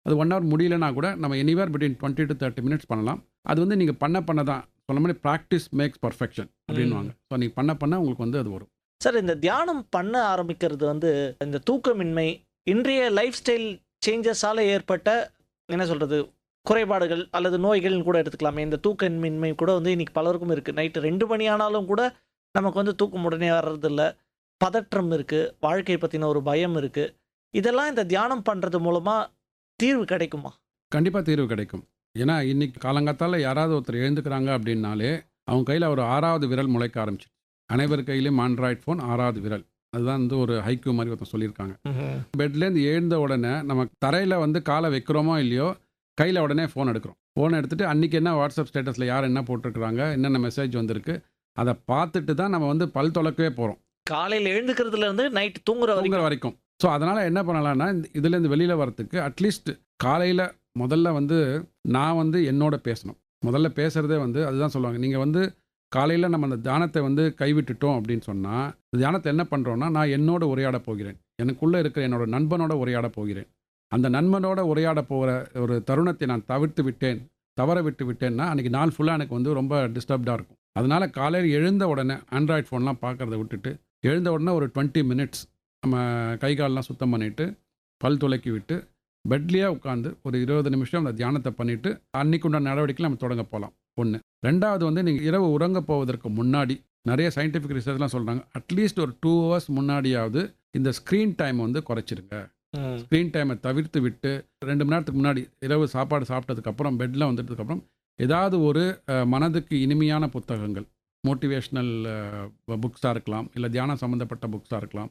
S2: அது 1 ஹவர் முடியலனா கூட நம்ம எனிவேர் பிட்வீன் 20 to 30 மினிட்ஸ் பண்ணலாம். அது வந்து நீங்கள் பண்ண தான் சொன்ன மாதிரி ப்ராக்டிஸ் மேக்ஸ் பர்ஃபெக்ஷன் அப்படின்வாங்க. ஸோ நீங்கள் பண்ண உங்களுக்கு வந்து அது வரும்.
S1: சார், இந்த தியானம் பண்ண ஆரம்பிக்கிறது வந்து இந்த தூக்கமின்மை, இன்றைய லைஃப் ஸ்டைல் சேஞ்சஸால் ஏற்பட்ட என்ன சொல்கிறது குறைபாடுகள் அல்லது நோய்கள்னு கூட எடுத்துக்கலாமே. இந்த தூக்கமின்மை கூட வந்து இன்னைக்கு பலருக்கும் இருக்குது. நைட்டு 2 மணி ஆனாலும் கூட நமக்கு வந்து தூக்கம் உடனே வர்றதில்ல. பதற்றம் இருக்குது, வாழ்க்கை பற்றின ஒரு பயம் இருக்குது. இதெல்லாம் இந்த தியானம் பண்ணுறது மூலமாக தீர்வு கிடைக்குமா?
S2: கண்டிப்பாக தீர்வு கிடைக்கும். ஏன்னா இன்னைக்கு காலங்காத்தால் யாராவது ஒருத்தர் எழுந்துக்கிறாங்க அப்படின்னாலே அவங்க கையில் ஒரு 6வது விரல் முளைக்க ஆரம்பிச்சு. அனைவர் கையிலையும் ஆண்ட்ராய்ட் ஃபோன் 6வது விரல். அதுதான் வந்து ஒரு ஹைக்கூ மாதிரி ஒருத்தர் சொல்லியிருக்காங்க. பெட்லேருந்து எழுந்த உடனே நம்ம தரையில் வந்து காலை வைக்கிறோமோ இல்லையோ கையில் உடனே ஃபோன் எடுக்கிறோம். ஃபோன் எடுத்துகிட்டு அன்றைக்கி என்ன வாட்ஸ்அப் ஸ்டேட்டஸில் யார் என்ன போட்டிருக்கிறாங்க, என்னென்ன மெசேஜ் வந்திருக்கு அதை பார்த்துட்டு தான் நம்ம வந்து பல் துலக்கவே போகிறோம்.
S1: காலையில் எழுந்துக்கிறதுலேருந்து நைட் தூங்குற
S2: வரைக்கும். ஸோ அதனால் என்ன பண்ணலான்னா இதுலேருந்து வெளியில் வரத்துக்கு அட்லீஸ்ட் காலையில் முதல்ல வந்து நான் வந்து என்னோட பேசணும். முதல்ல பேசுகிறதே வந்து அதுதான் சொல்லுவாங்க. நீங்கள் வந்து காலையில் நம்ம அந்த தியானத்தை வந்து கைவிட்டுட்டோம் அப்படின்னு சொன்னால் தியானத்தை என்ன பண்ணுறோன்னா நான் என்னோட உரையாட போகிறேன். எனக்குள்ளே இருக்கிற என்னோட நண்பனோட உரையாட போகிறேன். அந்த நண்பனோட உரையாட போகிற ஒரு தருணத்தை நான் தவற விட்டு விட்டேன்னா அன்றைக்கி நாள் ஃபுல்லாக எனக்கு வந்து ரொம்ப டிஸ்டர்ப்டாக இருக்கும். அதனால் காலையில் எழுந்த உடனே ஆண்ட்ராய்ட் ஃபோன்லாம் பார்க்குறத விட்டுட்டு எழுந்த உடனே ஒரு 20 மினிட்ஸ் நம்ம கை காலெலாம் சுத்தம் பண்ணிவிட்டு பல் துலக்கி விட்டு பெட்லேயே உட்காந்து ஒரு 20 நிமிஷம் அந்த தியானத்தை பண்ணிவிட்டு அன்றைக்கு உண்டான நடவடிக்கையில் நம்ம தொடங்க போகலாம். 1. 2வது வந்து நீங்கள் இரவு உறங்க போவதற்கு முன்னாடி நிறைய சயின்டிஃபிக் ரிசர்ச்லாம் சொல்கிறாங்க. அட்லீஸ்ட் ஒரு 2 ஹவர்ஸ் முன்னாடியாவது இந்த ஸ்க்ரீன் டைம் வந்து குறைச்சிருங்க. ஸ்க்ரீன் டைமை தவிர்த்து விட்டு 2 மணி நேரத்துக்கு முன்னாடி இரவு சாப்பாடு சாப்பிட்டதுக்கப்புறம் பெட்டில் வந்துட்டதுக்கப்புறம் ஏதாவது ஒரு மனதுக்கு இனிமையான புத்தகங்கள், மோட்டிவேஷ்னல் புக்ஸாக இருக்கலாம், இல்லை தியானம் சம்மந்தப்பட்ட புக்ஸாக இருக்கலாம்.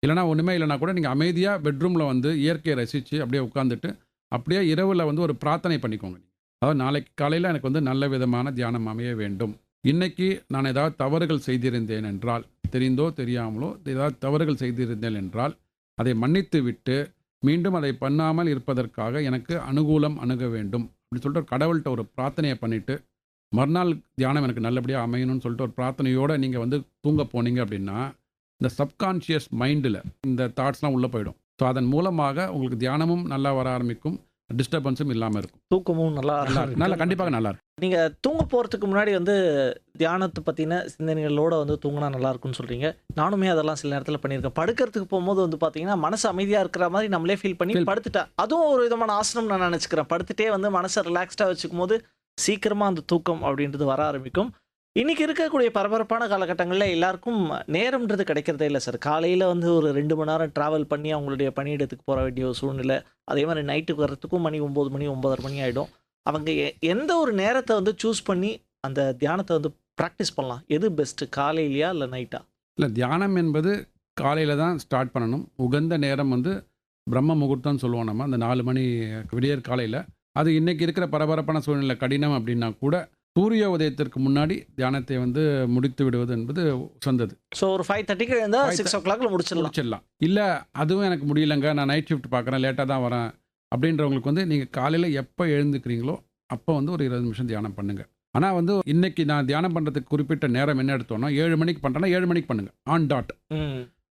S2: இல்லைனா ஒன்றுமே இல்லைனா கூட நீங்கள் அமைதியாக பெட்ரூமில் வந்து இயற்கையை ரசித்து அப்படியே உட்காந்துட்டு அப்படியே இரவில் வந்து ஒரு பிரார்த்தனை பண்ணிக்கோங்க. அதாவது நாளைக்கு காலையில் எனக்கு வந்து நல்ல விதமான தியானம் அமைய வேண்டும். இன்றைக்கி நான் ஏதாவது தவறுகள் செய்திருந்தேன் என்றால், தெரிந்தோ தெரியாமலோ ஏதாவது தவறுகள் செய்திருந்தேன் என்றால் அதை மன்னித்து விட்டு மீண்டும் அதை பண்ணாமல் இருப்பதற்காக எனக்கு அனுகூலம் அணுக வேண்டும் அப்படின்னு சொல்லிட்டு கடவுள்கிட்ட ஒரு பிரார்த்தனையை பண்ணிவிட்டு மறுநாள் தியானம் எனக்கு நல்லபடியாக அமையணும்னு சொல்லிட்டு ஒரு பிரார்த்தனையோடு நீங்கள் வந்து தூங்க போனீங்க அப்படின்னா இந்த சப்கான்ஷியஸ் மைண்டில் இந்த தாட்ஸ்லாம் உள்ளே போயிடும். ஸோ அதன் மூலமாக உங்களுக்கு தியானமும் நல்லா வர ஆரம்பிக்கும், டிஸ்டர்பன்ஸும் இல்லாமல் இருக்கும்,
S1: தூக்கமும் நல்லா
S2: கண்டிப்பாக நல்லா இருக்கும்.
S1: நீங்கள் தூங்க போகிறதுக்கு முன்னாடி வந்து தியானத்தை பற்றின சிந்தனைகளோடு வந்து தூங்கினா நல்லா இருக்கும்னு சொல்கிறீங்க. நானுமே அதெல்லாம் சில நேரத்தில் பண்ணியிருக்கேன். படுக்கிறதுக்கு போகும்போது வந்து பார்த்தீங்கன்னா மனசு அமைதியாக இருக்கிற மாதிரி நம்மளே ஃபீல் பண்ணி படுத்துட்டேன். அதுவும் ஒரு விதமான ஆசனம் நான் நினச்சிக்கிறேன். படுத்துகிட்டே வந்து மனசை ரிலாக்ஸ்டாக வச்சுக்கும் போது சீக்கிரமாக அந்த தூக்கம் அப்படின்றது வர ஆரம்பிக்கும். இன்றைக்கி இருக்கக்கூடிய பரபரப்பான காலகட்டங்களில் எல்லாருக்கும் நேரம்ன்றது கிடைக்கிறதே இல்லை சார். காலையில் வந்து ஒரு 2 மணி நேரம் ட்ராவல் பண்ணி அவங்களுடைய பணியிடத்துக்கு போக வேண்டிய ஒரு சூழ்நிலை. அதே மாதிரி நைட்டுக்கு வர்றதுக்கும் மணி 9 மணி 9:30 மணி ஆகிடும். அவங்க எந்த ஒரு நேரத்தை வந்து சூஸ் பண்ணி அந்த தியானத்தை வந்து ப்ராக்டிஸ் பண்ணலாம்? எது பெஸ்ட்டு, காலையிலயா இல்லை நைட்டா?
S2: இல்லை, தியானம் என்பது காலையில் தான் ஸ்டார்ட் பண்ணணும். உகந்த நேரம் வந்து பிரம்ம முகூர்த்தம்னு சொல்லுவோம் நம்ம, அந்த 4 மணி விடியற் காலையில். அது இன்றைக்கி இருக்கிற பரபரப்பான சூழ்நிலை கடினம் அப்படின்னா கூட சூரிய உதயத்திற்கு முன்னாடி தியானத்தை வந்து முடித்து விடுவது என்பது உசந்தது.
S1: ஸோ ஒரு 5:30க்கு எழுந்தால் 6 o'clockல முடிச்சிடலாம்.
S2: இல்லை, அதுவும் எனக்கு முடியலங்க, நான் நைட் ஷிஃப்ட் பார்க்குறேன், லேட்டாக தான் வரேன் அப்படின்றவங்களுக்கு வந்து நீங்கள் காலையில் எப்போ எழுந்துக்கிறீங்களோ அப்போ வந்து ஒரு 20 நிமிஷம் தியானம் பண்ணுங்கள். ஆனால் வந்து இன்னைக்கு நான் தியானம் பண்ணுறதுக்கு குறிப்பிட்ட நேரம் என்ன எடுத்தோன்னா 7 மணிக்கு பண்ணுறேன்னா 7 மணிக்கு பண்ணுங்கள், on dot.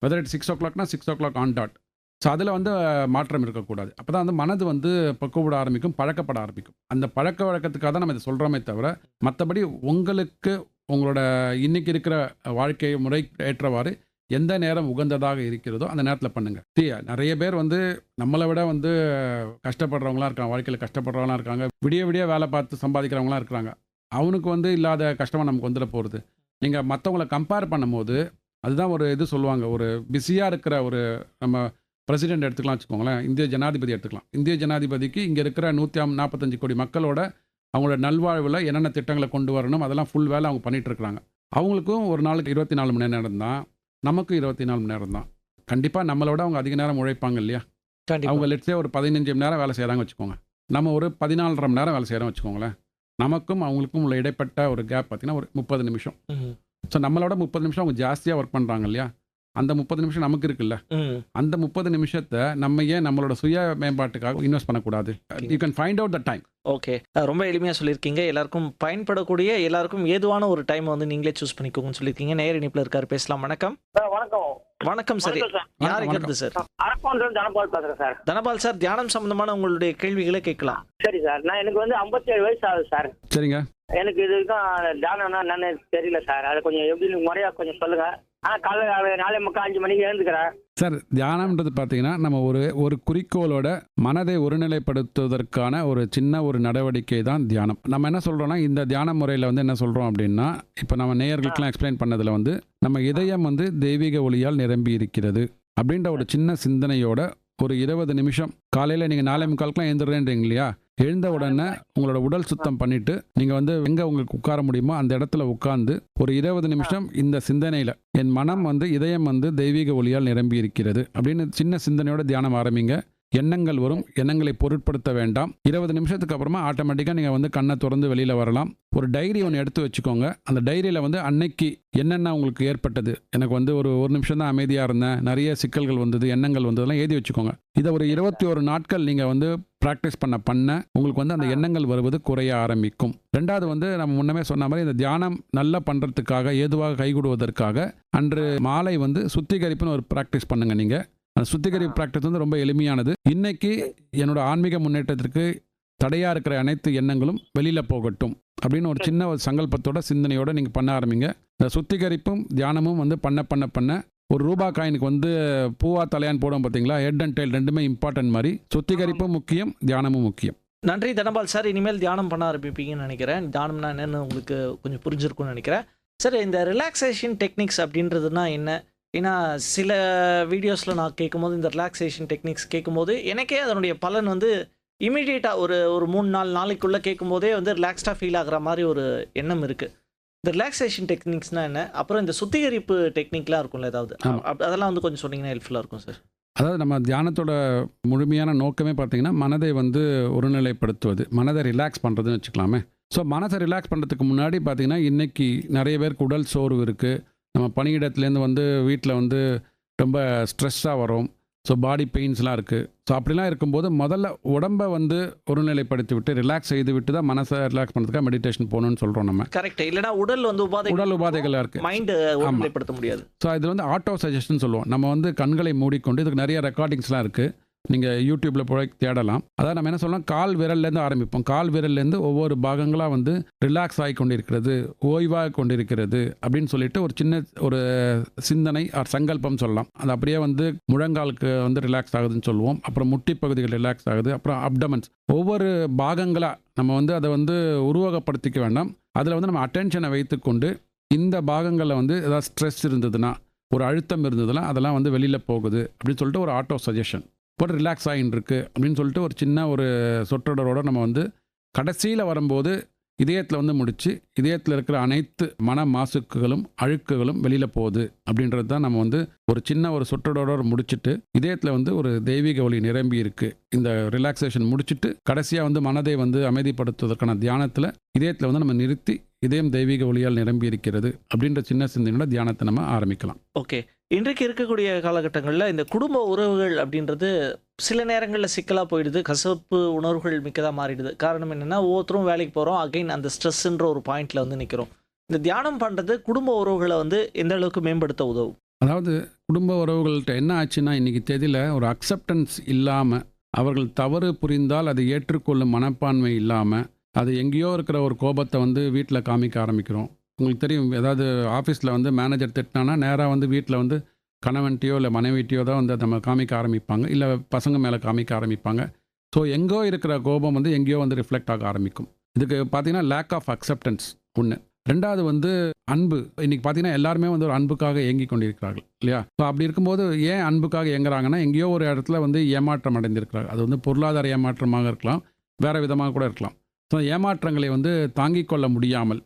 S2: Whether it 6 o'clockனா 6 o'clock on dot. So அதில் வந்து மாற்றம் இருக்கக்கூடாது. அப்போ தான் வந்து மனது வந்து பக்குவப்பட ஆரம்பிக்கும், பழக்கப்பட ஆரம்பிக்கும். அந்த பழக்க வழக்கத்துக்காக தான் நம்ம இதை சொல்கிறோமே தவிர, மற்றபடி உங்களுக்கு உங்களோட இன்னைக்கு இருக்கிற வாழ்க்கை முறை ஏற்றவாறு எந்த நேரம் உகந்ததாக இருக்கிறதோ அந்த நேரத்தில் பண்ணுங்கள். நிறைய பேர் வந்து நம்மளை விட வந்து கஷ்டப்படுறவங்களாம் இருக்காங்க, வாழ்க்கையில் கஷ்டப்படுறவங்களாம் இருக்காங்க, விடிய விடிய வேலை பார்த்து சம்பாதிக்கிறவங்களாம் இருக்கிறாங்க. அவனுக்கு வந்து இல்லாத கஷ்டமாக நமக்கு வந்துட போகிறது. நீங்கள் மற்றவங்கள கம்பேர் பண்ணும்போது அதுதான் ஒரு இது சொல்லுவாங்க, ஒரு பிஸியாக இருக்கிற ஒரு நம்ம பிரசிடென்ட் எடுத்துக்கலாம் வச்சுக்கோங்களேன், இந்திய ஜனாதிபதி எடுத்துக்கலாம். இந்திய ஜனாதிபதிக்கு இங்கே இருக்கிற 145 கோடி மக்களோட அவங்களோட நல்வாழ்வில் என்னென்ன திட்டங்களை கொண்டு வரணும் அதெல்லாம் ஃபுல் வேலை அவங்க பண்ணிகிட்டு இருக்கிறாங்க. அவங்களுக்கும் ஒரு நாளுக்கு 24 மணி நேரம் தான், நமக்கும் 24 மணி நேரம் தான். கண்டிப்பாக நம்மளோட அவங்க அதிக நேரம் உழைப்பாங்க இல்லையா? அவங்க லெட்ஸே ஒரு 15 மணி நேரம் வேலை செய்கிறாங்க வச்சுக்கோங்க, நம்ம ஒரு 14.5 மணி நேரம் வேலை செய்கிறோம் வச்சுக்கோங்களேன். நமக்கும் அவங்களுக்கும் உள்ள இடைப்பட்ட ஒரு கேப் பார்த்தீங்கன்னா ஒரு 30 நிமிஷம். ஸோ நம்மளோட 30 நிமிஷம் அவங்க ஜாஸ்தியாக ஒர்க் பண்ணுறாங்க இல்லையா? அந்த 30 நிமிஷம் நமக்கு இருக்குல்ல, அந்த 30 நிமிஷத்தை நம்ம ஏன் நம்மளோட சுய மேம்பாட்டுக்காக இன்வெஸ்ட் பண்ணக்கூடாது? You can find out the time.
S1: Okay, ரொம்ப எளிமையாக சொல்லியிருக்கீங்க. எல்லாருக்கும் பயன்படக்கூடிய, எல்லாருக்கும் ஏதுவான ஒரு டைம் வந்து நீங்களே சூஸ் பண்ணிக்கோங்கன்னு சொல்லியிருக்கீங்க. நேர் இணைப்பில் இருக்காரு, பேசலாம். வணக்கம்.
S4: வணக்கம்.
S1: வணக்கம் சார், யார் இருக்கிறது சார்?
S4: அரக்கோணம் தனபால் பேசுறேன் சார்.
S1: தனபால் சார், தியானம் சம்பந்தமான உங்களுடைய கேள்விகளை கேட்கலாம்.
S4: சரி சார், நான் எனக்கு வந்து 57 வயசு ஆகுது சார்.
S2: சரிங்க.
S4: எனக்கு இது வரைக்கும் தியானம்னா என்னன்னு தெரியல சார். அதை கொஞ்சம் எப்படி முறையாக கொஞ்சம் சொல்லுங்க. ஆனால் காலைல 4:45 5 மணிக்கு எழுந்துக்கிறேன்
S2: சார். தியானம்ன்றது பார்த்தீங்கன்னா நம்ம ஒரு குறிக்கோளோட மனதை ஒருநிலைப்படுத்துவதற்கான ஒரு சின்ன ஒரு நடவடிக்கை தான் தியானம். நம்ம என்ன சொல்கிறோன்னா, இந்த தியான முறையில் வந்து என்ன சொல்கிறோம் அப்படின்னா, இப்போ நம்ம நேயர்களுக்கெல்லாம் எக்ஸ்பிளைன் பண்ணதில் வந்து நம்ம இதயம் வந்து தெய்வீக ஒளியால் நிரம்பி இருக்கிறது அப்படின்ற ஒரு சின்ன சிந்தனையோட ஒரு 20 நிமிஷம் காலையில் நீங்கள் 4:45 எழுந்துடுறேன்றீங்க இல்லையா? எழுந்த உடனே உங்களோட உடல் சுத்தம் பண்ணிட்டு நீங்கள் வந்து எங்கே உங்களுக்கு உட்கார முடியுமோ அந்த இடத்துல உட்கார்ந்து ஒரு 20 நிமிஷம் இந்த சிந்தனையில், என் மனம் வந்து இதயம் வந்து தெய்வீக ஒளியால் நிரம்பி இருக்கிறது அப்படின்னு சின்ன சிந்தனையோட தியானம் ஆரம்பிங்க. எண்ணங்கள் வரும், எண்ணங்களை பொருட்படுத்த வேண்டாம். 20 நிமிஷத்துக்கு அப்புறமா ஆட்டோமேட்டிக்காக நீங்கள் வந்து கண்ணை திறந்து வெளியில் வரலாம். ஒரு டைரி ஒன்று எடுத்து வச்சுக்கோங்க. அந்த டைரியில் வந்து அன்னைக்கு என்னென்ன உங்களுக்கு ஏற்பட்டது, எனக்கு வந்து ஒரு நிமிஷம் தான் அமைதியாக இருந்தேன், நிறைய சிக்கல்கள் வந்தது, எண்ணங்கள் வந்ததெல்லாம் எழுதி வச்சுக்கோங்க. இதை ஒரு 21 நாட்கள் நீங்கள் வந்து ப்ராக்டிஸ் பண்ண உங்களுக்கு வந்து அந்த எண்ணங்கள் வருவது குறைய ஆரம்பிக்கும். ரெண்டாவது வந்து நம்ம முன்னமே சொன்ன மாதிரி இந்த தியானம் நல்லா பண்ணுறதுக்காக ஏதுவாக கைகூடுவதற்காக அன்று மாலை வந்து சுத்திகரிப்புன்னு ஒரு ப்ராக்டிஸ் பண்ணுங்க. நீங்கள் அந்த சுத்திகரிப்பு ப்ராக்டிஸ் வந்து ரொம்ப எளிமையானது. இன்னைக்கு என்னோட ஆன்மீக முன்னேற்றத்திற்கு தடையாக இருக்கிற அனைத்து எண்ணங்களும் வெளியில் போகட்டும் அப்படின்னு ஒரு சின்ன ஒரு சங்கல்பத்தோட சிந்தனையோட நீங்கள் பண்ண ஆரம்பிங்க. இந்த சுத்திகரிப்பும் தியானமும் வந்து பண்ண ஒரு ரூபா காயினுக்கு வந்து பூவா தலையான்னு போடும் பார்த்தீங்களா, ஹெட் அண்ட் டெயில் ரெண்டுமே இம்பார்ட்டன்ட் மாதிரி சுத்திகரிப்பும் முக்கியம், தியானமும் முக்கியம்.
S1: நன்றி தனபால் சார். இனிமேல் தியானம் பண்ண ஆரம்பிப்பீங்கன்னு நினைக்கிறேன். தியானம்னா என்னன்னு உங்களுக்கு கொஞ்சம் புரிஞ்சிருக்கும்னு நினைக்கிறேன். சார், இந்த ரிலாக்ஸேஷன் டெக்னிக்ஸ் அப்படின்றதுனா என்ன? ஏன்னா சில வீடியோஸில் நான் கேட்கும்போது, இந்த ரிலாக்ஸேஷன் டெக்னிக்ஸ் கேட்கும்போது எனக்கே அதனுடைய பலன் வந்து இமீடியட்டாக ஒரு 3-4 நாளைக்குள்ளே கேட்கும்போதே வந்து ரிலாக்ஸ்டாக ஃபீல் ஆகிற மாதிரி ஒரு எண்ணம் இருக்குது. இந்த ரிலாக்ஸேஷன் டெக்னிக்ஸ்னால் என்ன? அப்புறம் இந்த சுத்திகரிப்பு டெக்னிக்லாம் இருக்கும்ல ஏதாவது, அதெல்லாம் வந்து கொஞ்சம் சொன்னீங்கன்னா ஹெல்ப்ஃபுல்லாக இருக்கும் சார்.
S2: அதாவது நம்ம தியானத்தோட முழுமையான நோக்கமே பார்த்தீங்கன்னா மனதை வந்து ஒருநிலைப்படுத்துவது, மனதை ரிலாக்ஸ் பண்ணுறதுன்னு வச்சுக்கலாமே. ஸோ மனதை ரிலாக்ஸ் பண்ணுறதுக்கு முன்னாடி பார்த்தீங்கன்னா இன்றைக்கி நிறைய பேருக்கு உடல் சோர்வு இருக்குது. நம்ம பணியிடத்துலேருந்து வந்து வீட்டில் வந்து ரொம்ப ஸ்ட்ரெஸ்ஸாக வரும். ஸோ பாடி பெயின்ஸ்லாம் இருக்குது. ஸோ அப்படிலாம் இருக்கும்போது முதல்ல உடம்பை வந்து ஒருநிலைப்படுத்தி விட்டு ரிலாக்ஸ் செய்து விட்டு தான் மனசை ரிலாக்ஸ் பண்ணுறதுக்காக மெடிடேஷன் போகணும்னு சொல்கிறோம் நம்ம.
S1: கரெக்ட். இல்லைனா உடல் வந்து உபாதைகளாக இருக்குது, மைண்டு ஒருநிலைப்படுத்த முடியாது.
S2: ஸோ இது வந்து ஆட்டோ சஜஷன் சொல்லுவோம். நம்ம வந்து கண்களை மூடிக்கொண்டு, இதுக்கு நிறைய ரெக்கார்டிங்ஸ்லாம் இருக்குது, நீங்கள் யூடியூப்பில் போய் தேடலாம். அதாவது நம்ம என்ன சொல்லலாம், கால் விரல்லேருந்து ஆரம்பிப்போம். கால் விரல்லேருந்து ஒவ்வொரு பாகங்களாக வந்து ரிலாக்ஸ் ஆகி கொண்டிருக்கிறது, ஓய்வாக கொண்டிருக்கிறது அப்படின்னு சொல்லிட்டு ஒரு சின்ன ஒரு சிந்தனை ஒரு சங்கல்பம் சொல்லலாம். அது அப்படியே வந்து முழங்காலுக்கு வந்து ரிலாக்ஸ் ஆகுதுன்னு சொல்லுவோம். அப்புறம் முட்டி பகுதிகள் ரிலாக்ஸ் ஆகுது. அப்புறம் அப்டமன்ஸ், ஒவ்வொரு பாகங்களாக நம்ம வந்து அதை வந்து உருவகப்படுத்திக்க வேண்டாம். அதில் வந்து நம்ம அட்டென்ஷனை வைத்துக்கொண்டு இந்த பாகங்களில் வந்து ஏதாவது ஸ்ட்ரெஸ் இருந்ததுன்னா, ஒரு அழுத்தம் இருந்ததுன்னா அதெல்லாம் வந்து வெளியில் போகுது அப்படின்னு சொல்லிட்டு ஒரு ஆட்டோ சஜஷன். ஒரு ரிலாக்ஸ் ஆகின்னு இருக்குது அப்படின்னு சொல்லிட்டு ஒரு சின்ன ஒரு சொற்றொடரோடு நம்ம வந்து கடைசியில் வரும்போது இதயத்தில் வந்து முடிச்சு இதயத்தில் இருக்கிற அனைத்து மன மாசுக்குகளும் அழுக்குகளும் வெளியில் போகுது அப்படின்றது தான் நம்ம வந்து ஒரு சின்ன ஒரு சொற்றொடரோடு முடிச்சுட்டு இதயத்தில் வந்து ஒரு தெய்வீக ஒளி நிரம்பி இருக்கு. இந்த ரிலாக்ஸேஷன் முடிச்சுட்டு கடைசியாக வந்து மனதை வந்து அமைதிப்படுத்துவதற்கான தியானத்தில் இதயத்தில் வந்து நம்ம நிறுத்தி இதயம் தெய்வீக ஒளியால் நிரம்பி இருக்கிறது அப்படின்ற சின்ன சிந்தனையோட தியானத்தை நம்ம ஆரம்பிக்கலாம்.
S1: ஓகே. இன்றைக்கு இருக்கக்கூடிய காலகட்டங்களில் இந்த குடும்ப உறவுகள் அப்படின்றது சில நேரங்களில் சிக்கலாக போயிடுது, கசப்பு உணர்வுகள் மிக்கதாக மாறிடுது. காரணம் என்னென்னா ஒவ்வொருத்தரும் வேலைக்கு போகிறோம், அகைன் அந்த ஸ்ட்ரெஸ்ன்ற ஒரு பாயிண்டில் வந்து நிற்கிறோம். இந்த தியானம் பண்ணுறது குடும்ப உறவுகளை வந்து எந்த அளவுக்கு மேம்படுத்த உதவும்?
S2: அதாவது குடும்ப உறவுகள்கிட்ட என்ன ஆச்சுன்னா இன்றைக்கி தேதியில் ஒரு அக்செப்டன்ஸ் இல்லாமல், அவர்கள் தவறு புரிந்தால் அதை ஏற்றுக்கொள்ளும் மனப்பான்மை இல்லாமல், அது எங்கேயோ இருக்கிற ஒரு கோபத்தை வந்து வீட்டில் காமிக்க ஆரம்பிக்கிறோம். உங்களுக்கு தெரியும், ஏதாவது ஆஃபீஸில் வந்து மேனேஜர் திட்டினானா நேராக வந்து வீட்டில் வந்து கணவன்ட்டையோ இல்லை மனைவிட்டையோ தான் வந்து நம்ம காமிக்க ஆரம்பிப்பாங்க, இல்லை பசங்க மேலே காமிக்க ஆரம்பிப்பாங்க. ஸோ எங்கோ இருக்கிற கோபம் வந்து எங்கேயோ வந்து ரிஃப்ளெக்ட் ஆக ஆரம்பிக்கும். இதுக்கு பார்த்தீங்கன்னா லேக் ஆஃப் அக்செப்டன்ஸ் ஒன்று. ரெண்டாவது வந்து அன்பு. இன்றைக்கி பார்த்தீங்கன்னா எல்லாருமே வந்து ஒரு அன்புக்காக ஏங்கி கொண்டிருக்கிறார்கள் இல்லையா? ஸோ அப்படி இருக்கும்போது ஏன் அன்புக்காக ஏங்குறாங்கன்னா, எங்கேயோ ஒரு இடத்துல வந்து ஏமாற்றம் அடைந்திருக்கிறாங்க. அது வந்து பொருளாதார ஏமாற்றமாக இருக்கலாம், வேறு விதமாக கூட இருக்கலாம். ஸோ ஏமாற்றங்களை வந்து தாங்கிக் கொள்ள முடியாமல்,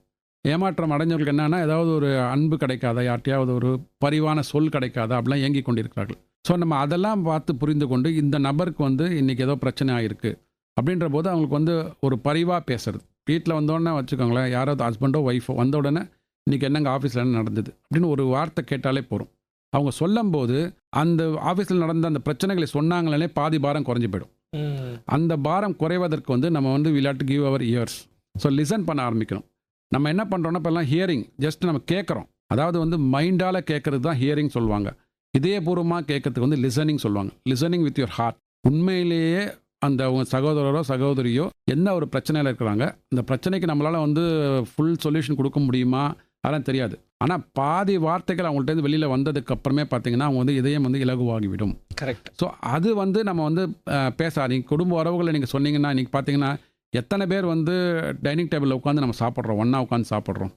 S2: ஏமாற்றம் அடைஞ்சவர்களுக்கு என்னென்னா ஏதாவது ஒரு அன்பு கிடைக்காதா, யார்ட்டையாவது ஒரு பரிவான சொல் கிடைக்காதா, அப்படிலாம் ஏங்கி கொண்டிருக்கிறார்கள். ஸோ நம்ம அதெல்லாம் பார்த்து புரிந்து கொண்டு இந்த நபருக்கு வந்து இன்றைக்கி ஏதோ பிரச்சனை ஆகிருக்கு அப்படின்ற போது அவங்களுக்கு வந்து ஒரு பரிவாக பேசுறது. வீட்டில் வந்தோடனே வச்சுக்கோங்களேன், யாராவது ஹஸ்பண்டோ ஒய்ஃபோ வந்த உடனே இன்றைக்கி என்னங்க ஆஃபீஸில் என்ன நடந்தது அப்படின்னு ஒரு வார்த்தை கேட்டாலே போகிறோம். அவங்க சொல்லும்போது அந்த ஆஃபீஸில் நடந்த அந்த பிரச்சனைகளை சொன்னாங்களே பாதி பாரம் குறைஞ்சி போயிடும். அந்த பாரம் குறைவதற்கு வந்து நம்ம வந்து we have to give our ears. So listen பண்ண ஆரம்பிக்கணும். நம்ம என்ன பண்ணுறோன்னா இப்போல்லாம் ஹியரிங், ஜஸ்ட் நம்ம கேட்குறோம். அதாவது வந்து மைண்டால் கேட்குறது தான் ஹியரிங் சொல்லுவாங்க. இதயபூர்வமாக கேட்கறதுக்கு வந்து லிசனிங் சொல்லுவாங்க. Listening with your heart. உண்மையிலேயே அந்த அவங்க சகோதரரோ சகோதரியோ என்ன ஒரு பிரச்சனையில் இருக்கிறாங்க, அந்த பிரச்சனைக்கு நம்மளால் வந்து ஃபுல் சொல்யூஷன் கொடுக்க முடியுமா அதெல்லாம் தெரியாது. ஆனால் பாதி வார்த்தைகள் அவங்கள்ட்ட வெளியில் வந்ததுக்கு அப்புறமே பார்த்தீங்கன்னா அவங்க வந்து இதயம் வந்து இலகுவாகிவிடும்.
S1: கரெக்ட்.
S2: ஸோ அது வந்து நம்ம வந்து நீங்கள் குடும்ப உறவுகளை நீங்கள் சொன்னீங்கன்னா இன்றைக்கி பார்த்தீங்கன்னா எத்தனை பேர் வந்து டைனிங் டேபிளில் உட்காந்து நம்ம சாப்பிட்றோம், ஒன்றா உட்காந்து சாப்பிட்றோம்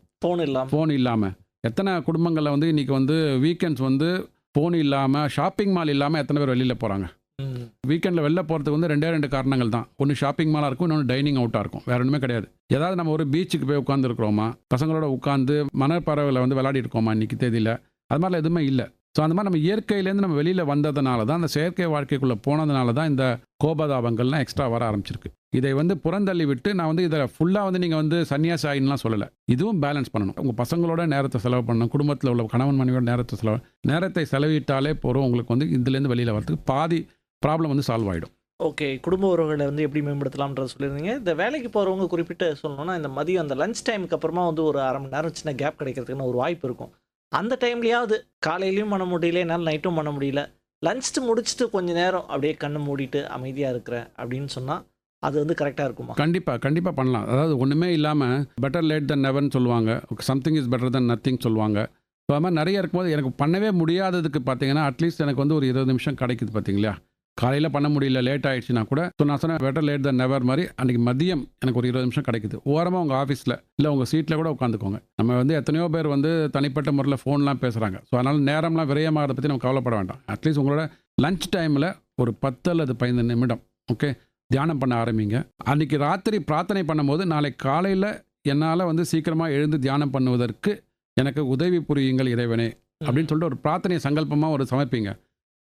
S2: ஃபோன் இல்லாமல். எத்தனை குடும்பங்களில் வந்து இன்றைக்கி வந்து வீக்கெண்ட்ஸ் வந்து ஃபோன் இல்லாமல், ஷாப்பிங் மால் இல்லாமல் எத்தனை பேர் வெளியில் போகிறாங்க. வீக்கெண்டில் வெளில போகிறதுக்கு வந்து ரெண்டே காரணங்கள் தான். ஒன்று ஷாப்பிங் மாலாக இருக்கும், இன்னொன்று டைனிங் அவுட்டாக இருக்கும். வேறு ஒன்றுமே கிடையாது. ஏதாவது நம்ம ஒரு பீச்சுக்கு போய் உட்காந்துருக்குறோமா, பசங்களோட உட்காந்து மணற்பறவையில் வந்து விளையாடி இருக்கோமா இன்றைக்கி தேதியில், அது மாதிரிலாம் எதுவுமே இல்லை. ஸோ அந்த மாதிரி நம்ம இயற்கையிலேருந்து நம்ம வெளியில் வந்ததுனால தான், அந்த செயற்கை வாழ்க்கைக்குள்ளே போனதுனால தான் இந்த கோபதாபங்கள்லாம் எக்ஸ்ட்ரா வர ஆரம்பிச்சிருக்கு. இதை வந்து புறந்தள்ளி விட்டு நான் வந்து இதை ஃபுல்லாக வந்து நீங்கள் வந்து சன்னியாசி ஆகின்லாம் சொல்லலை. இதுவும் பேலன்ஸ் பண்ணணும். உங்கள் பசங்களோட நேரத்தை செலவு பண்ணணும், குடும்பத்தில் உள்ள கணவன் மனைவியோட நேரத்தை செலவிட்டாலே போகிறோம். உங்களுக்கு வந்து இதுலேருந்து வெளியில் வரதுக்கு பாதி ப்ராப்ளம் வந்து சால்வ் ஆகிடும்.
S1: ஓகே. குடும்ப உறவுகளை வந்து எப்படி மேம்படுத்தலாம்ன்றது சொல்லியிருந்தீங்க. இந்த வேலைக்கு போகிறவங்க குறிப்பிட்டு சொல்லணும்னா, இந்த மதியம் அந்த லஞ்ச் டைமுக்கு அப்புறமா வந்து ஒரு அரை மணி நேரம் சின்ன கேப் கிடைக்கிறதுக்குன்னு ஒரு வாய்ப்பு இருக்கும். அந்த டைம்லையாவது காலையிலையும் பண்ண முடியல, என்னால் நைட்டும் பண்ண முடியல, லஞ்ச் முடிச்சுட்டு கொஞ்சம் நேரம் அப்படியே கண்ணை மூடிட்டு அமைதியாக இருக்கிறேன் அப்படின்னு சொன்னால் அது வந்து கரெக்டாக இருக்குமா?
S2: கண்டிப்பாக பண்ணலாம். அதாவது ஒன்றுமே இல்லாமல் பெட்டர் லேட் தென் நெவர்னு சொல்லுவாங்க, something is better then nothing சொல்லுவாங்க. ஸோ அது மாதிரி நிறைய இருக்கும்போது எனக்கு பண்ணவே முடியாததுக்கு பார்த்தீங்கன்னா அட்லீஸ்ட் எனக்கு வந்து ஒரு 20 நிமிஷம் கிடைக்குது பார்த்தீங்களா. காலையில் பண்ண முடியல, லேட் ஆகிடுச்சுன்னா கூட ஸோ நான் சொன்னேன் பெட்டர் லேட் தென் நெவர் மாதிரி அன்றைக்கி மதியம் எனக்கு ஒரு 20 நிமிஷம் கிடைக்குது. ஓரமாக உங்கள் ஆஃபீஸில் இல்லை உங்கள் சீட்டில் கூட உட்காந்துக்கோங்க. நம்ம வந்து எத்தனையோ பேர் வந்து தனிப்பட்ட முறையில் ஃபோன்லாம் பேசுகிறாங்க. ஸோ அதனால் நேரம்லாம் விரயமாகிறத பற்றி நம்ம கவலைப்பட வேண்டாம். அட்லீஸ்ட் உங்களோட லஞ்ச் டைமில் ஒரு 10 அல்லது 15 நிமிடம் ஓகே தியானம் பண்ண ஆரம்பிங்க. அன்றைக்கி ராத்திரி பிரார்த்தனை பண்ணும்போது நாளைக்கு காலையில் என்னால் வந்து சீக்கிரமாக எழுந்து தியானம் பண்ணுவதற்கு எனக்கு உதவி புரியுங்கள் இறைவனே அப்படின்னு சொல்லிட்டு ஒரு பிரார்த்தனையை சங்கல்பமாக ஒரு சமைப்பீங்க.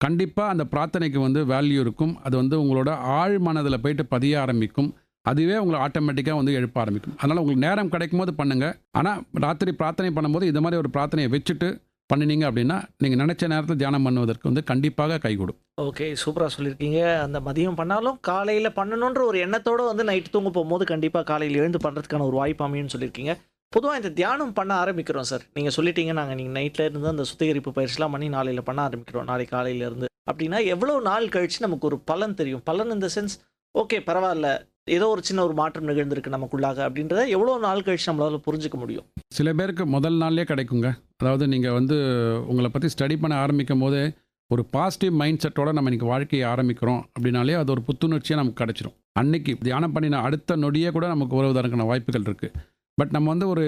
S2: கண்டிப்பாக அந்த பிரார்த்தனைக்கு வந்து வேல்யூ இருக்கும். அது வந்து உங்களோட ஆழ் மனதில் போயிட்டு பதிய ஆரம்பிக்கும். அதுவே உங்களை ஆட்டோமேட்டிக்காக வந்து எழுப்ப ஆரம்பிக்கும். அதனால் உங்களுக்கு நேரம் கிடைக்கும் போது பண்ணுங்கள். ஆனால் ராத்திரி பிரார்த்தனை பண்ணும்போது இது மாதிரி ஒரு பிரார்த்தனையை வச்சுட்டு பண்ணினீங்க அப்படின்னா நீங்கள் நினச்ச நேரத்தில் தியானம் பண்ணுவதற்கு வந்து கண்டிப்பாக கைகூடும்.
S1: ஓகே. சூப்பராக சொல்லியிருக்கீங்க. அந்த மதியம் பண்ணாலும் காலையில் பண்ணணுன்ற ஒரு எண்ணத்தோடு வந்து நைட்டு தூங்க போகும்போது கண்டிப்பாக காலையில் எழுந்து பண்ணுறதுக்கான ஒரு வாய்ப்பு அமையும்னு சொல்லியிருக்கீங்க. பொதுவாக இந்த தியானம் பண்ண ஆரம்பிக்கிறோம் சார். நீங்கள் சொல்லிட்டீங்க நாங்கள் நீங்கள் நைட்டில் இருந்து அந்த சுத்திகரிப்பு பயிற்சிலாம் பண்ணி நாளையில் பண்ண ஆரம்பிக்கிறோம், நாளைக்கு காலையிலேருந்து அப்படின்னா எவ்வளோ நாள் கழித்து நமக்கு ஒரு பலன் தெரியும்? பலன் இந்த சென்ஸ் ஓகே பரவாயில்ல, ஏதோ ஒரு சின்ன ஒரு மாற்றம் நிகழ்ந்திருக்கு நமக்குள்ளாக அப்படின்றத எவ்வளோ நாள் கழித்து நம்மளால் புரிஞ்சுக்க முடியும்?
S2: சில பேருக்கு முதல் நாள்லேயே கிடைக்குங்க. அதாவது நீங்கள் வந்து உங்களை பற்றி ஸ்டடி பண்ண ஆரம்பிக்கும் போதே ஒரு பாசிட்டிவ் மைண்ட் செட்டோடு நம்ம இன்றைக்கி வாழ்க்கையை ஆரம்பிக்கிறோம் அப்படின்னாலே அது ஒரு புத்துணர்ச்சியாக நமக்கு கிடச்சிரும். அன்னைக்கு தியானம் பண்ணின அடுத்த நொடியே கூட நமக்கு உறவுதானுக்கான வாய்ப்புகள் இருக்குது. பட் நம்ம வந்து ஒரு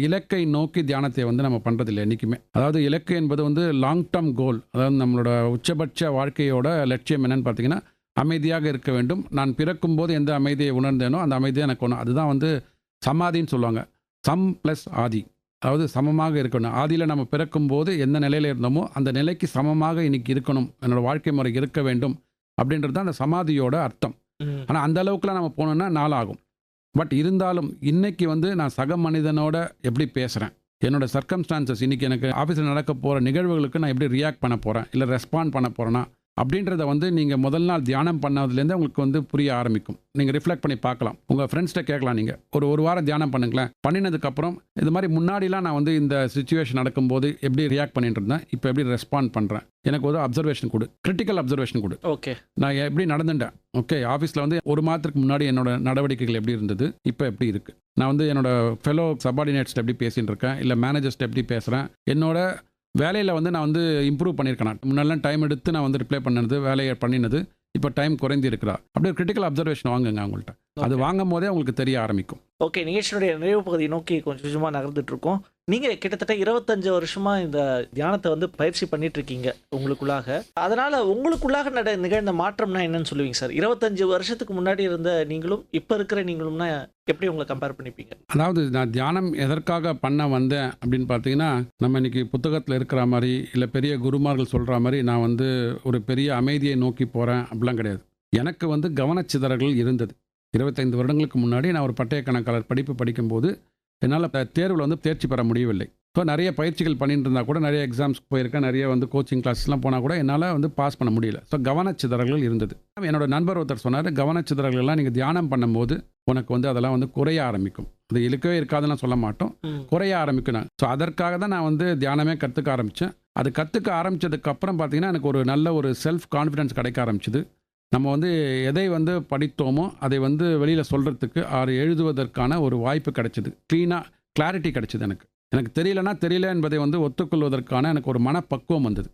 S2: இலக்கை நோக்கி தியானத்தை வந்து நம்ம பண்ணுறதில்லை என்றைக்குமே. அதாவது இலக்கு என்பது வந்து லாங் டேர்ம் கோல். அதாவது நம்மளோட உச்சபட்ச வாழ்க்கையோட லட்சியம் என்னன்னு பார்த்தீங்கன்னா அமைதியாக இருக்க வேண்டும். நான் பிறக்கும்போது எந்த அமைதியை உணர்ந்தேனோ அந்த அமைதியை எனக்கு ஒன்று, அதுதான் வந்து சமாதின்னு சொல்லுவாங்க. சம் ப்ளஸ் ஆதி, அதாவது சமமாக இருக்கணும். ஆதியில் நம்ம பிறக்கும்போது எந்த நிலையில் இருந்தோமோ அந்த நிலைக்கு சமமாக இன்னைக்கு இருக்கணும், என்னோட வாழ்க்கை முறை இருக்க வேண்டும் அப்படின்றது தான் அந்த சமாதியோட அர்த்தம். ஆனால் அந்த அளவுக்குலாம் நம்ம போனோம்னா நாளாகும். பட் இருந்தாலும் இன்னைக்கு வந்து நான் சக மனிதனோட எப்படி பேசுகிறேன், என்னோட சர்க்கம்ஸ்டான்சஸ், இன்றைக்கி எனக்கு ஆஃபீஸில் நடக்க போகிற நிகழ்வுகளுக்கு நான் எப்படி ரியாக்ட் பண்ண போகிறேன், இல்லை ரெஸ்பாண்ட் பண்ண போகிறேன்னா அப்படின்றத வந்து நீங்கள் முதல் நாள் தியானம் பண்ணதுலேருந்து உங்களுக்கு வந்து புரிய ஆரம்பிக்கும். நீங்கள் ரிஃப்ளெக்ட் பண்ணி பார்க்கலாம், உங்கள் ஃப்ரெண்ட்ஸ்கிட்ட கேட்கலாம். நீங்கள் ஒரு வாரம் தியானம் பண்ணுங்களேன். பண்ணினதுக்கப்புறம் இது மாதிரி முன்னாடிலாம் நான் வந்து இந்த சுச்சுவேஷன் நடக்கும்போது எப்படி ரியாக்ட் பண்ணிட்டு இருந்தேன், இப்போ எப்படி ரெஸ்பாண்ட் பண்ணுறேன், எனக்கு ஒரு அப்சர்வேஷன் கொடு, கிரிட்டிக்கல் அப்சர்வேஷன் கொடு.
S1: ஓகே,
S2: நான் எப்படி நடந்துட்டேன், ஓகே ஆஃபீஸில் வந்து ஒரு மாதத்துக்கு முன்னாடி என்னோட நடவடிக்கைகள் எப்படி இருந்தது, இப்போ எப்படி இருக்குது, நான் வந்து என்னோட ஃபெலோ சபார்டினேட்ஸ்ட்டு எப்படி பேசிகிட்டு இருக்கேன், இல்லை மேனேஜர்ஸ்ட்டு எப்படி பேசுகிறேன், என்னோட வேலையில் வந்து நான் வந்து இம்ப்ரூவ் பண்ணியிருக்கேன். நான் முன்னெல்லாம் டைம் எடுத்து நான் வந்து ரிப்ளை பண்ணது, வேலையை பண்ணினது, இப்போ டைம் குறைஞ்சி இருக்கிறா. அப்படியே கிரிட்டிக்கல் அப்சர்வேஷன் வாங்குங்க அவங்கள்ட்ட. அது வாங்கும் போதே உங்களுக்கு தெரிய ஆரம்பிக்கும்.
S1: ஓகே, நிகழ்ச்சியினுடைய நிறைவு பகுதியை நோக்கி கொஞ்சம் கொஞ்சமாக நகர்ந்துட்டு இருக்கோம். நீங்கள் கிட்டத்தட்ட 25 வருஷமாக இந்த தியானத்தை வந்து பயிற்சி பண்ணிட்டு இருக்கீங்க உங்களுக்குள்ளாக. அதனால் உங்களுக்குள்ளாக நிகழ்ந்த மாற்றம்னா என்னன்னு சொல்லுவீங்க சார்? 25 வருஷத்துக்கு முன்னாடி இருந்த நீங்களும் இப்போ இருக்கிற நீங்களும்னா எப்படி உங்களை கம்பேர் பண்ணிப்பீங்க?
S2: அதாவது நான் தியானம் எதற்காக பண்ண வந்தேன் அப்படின்னு பார்த்தீங்கன்னா, நம்ம இன்னைக்கு புத்தகத்தில் இருக்கிற மாதிரி இல்லை பெரிய குருமார்கள் சொல்கிற மாதிரி நான் வந்து ஒரு பெரிய அமைதியை நோக்கி போகிறேன் அப்படிலாம் கிடையாது. எனக்கு வந்து கவனச்சிதறல்கள் இருந்தது. 25 வருடங்களுக்கு முன்னாடி நான் ஒரு பட்டய கணக்காளர் படிப்பு படிக்கும்போது என்னால் தேர்வில் வந்து தேர்ச்சி பெற முடியவில்லை. ஸோ நிறைய பயிற்சிகள் பண்ணிட்டு இருந்தால் கூட, நிறைய எக்ஸாம்ஸ்க்கு போயிருக்கேன், நிறைய வந்து கோச்சிங் கிளாஸ்லாம் போனால் கூட என்னால் வந்து பாஸ் பண்ண முடியல. ஸோ கவனச்சிதறல்கள் இருந்தது. என்னோட நண்பர் ஒருத்தர் சொன்னார், கவனச்சிதறல்கள்லாம் நீங்கள் தியானம் பண்ணும்போது உனக்கு வந்து அதெல்லாம் வந்து குறைய ஆரம்பிக்கும். அது இருக்கவே இருக்காதுன்னு சொல்ல மாட்டோம், குறைய ஆரம்பிக்கும். ஸோ அதற்காக தான் நான் வந்து தியானமே கற்றுக்க ஆரம்பித்தேன். அது கற்றுக்க ஆரம்பித்ததுக்கப்புறம் பார்த்தீங்கன்னா எனக்கு ஒரு நல்ல ஒரு செல்ஃப் கான்ஃபிடென்ஸ் கிடைக்க ஆரம்பிச்சுது. நம்ம வந்து எதை வந்து படித்தோமோ அதை வந்து வெளியில் சொல்கிறதுக்கு எழுதுவதற்கான ஒரு வாய்ப்பு கிடைச்சிது. கிளாரிட்டி கிடைச்சிது. எனக்கு தெரியலன்னா தெரியல என்பதை வந்து ஒத்துக்கொள்வதற்கான எனக்கு ஒரு மனப்பக்குவம் வந்தது.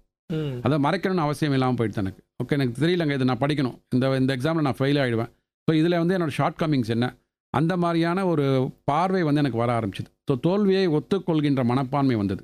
S2: அதை மறைக்கணும்னு அவசியம் இல்லாமல் போயிடுது எனக்கு. ஓகே, எனக்கு தெரியலங்க, இதை நான் படிக்கணும், இந்த எக்ஸாமில் நான் ஃபெயில் ஆகிடுவேன், ஸோ இதில் வந்து என்னோடய ஷார்ட் கமிங்ஸ் என்ன, அந்த மாதிரியான ஒரு பார்வை வந்து எனக்கு வர ஆரம்பிச்சிது. ஸோ தோல்வியை ஒத்துக்கொள்கின்ற மனப்பான்மை வந்தது.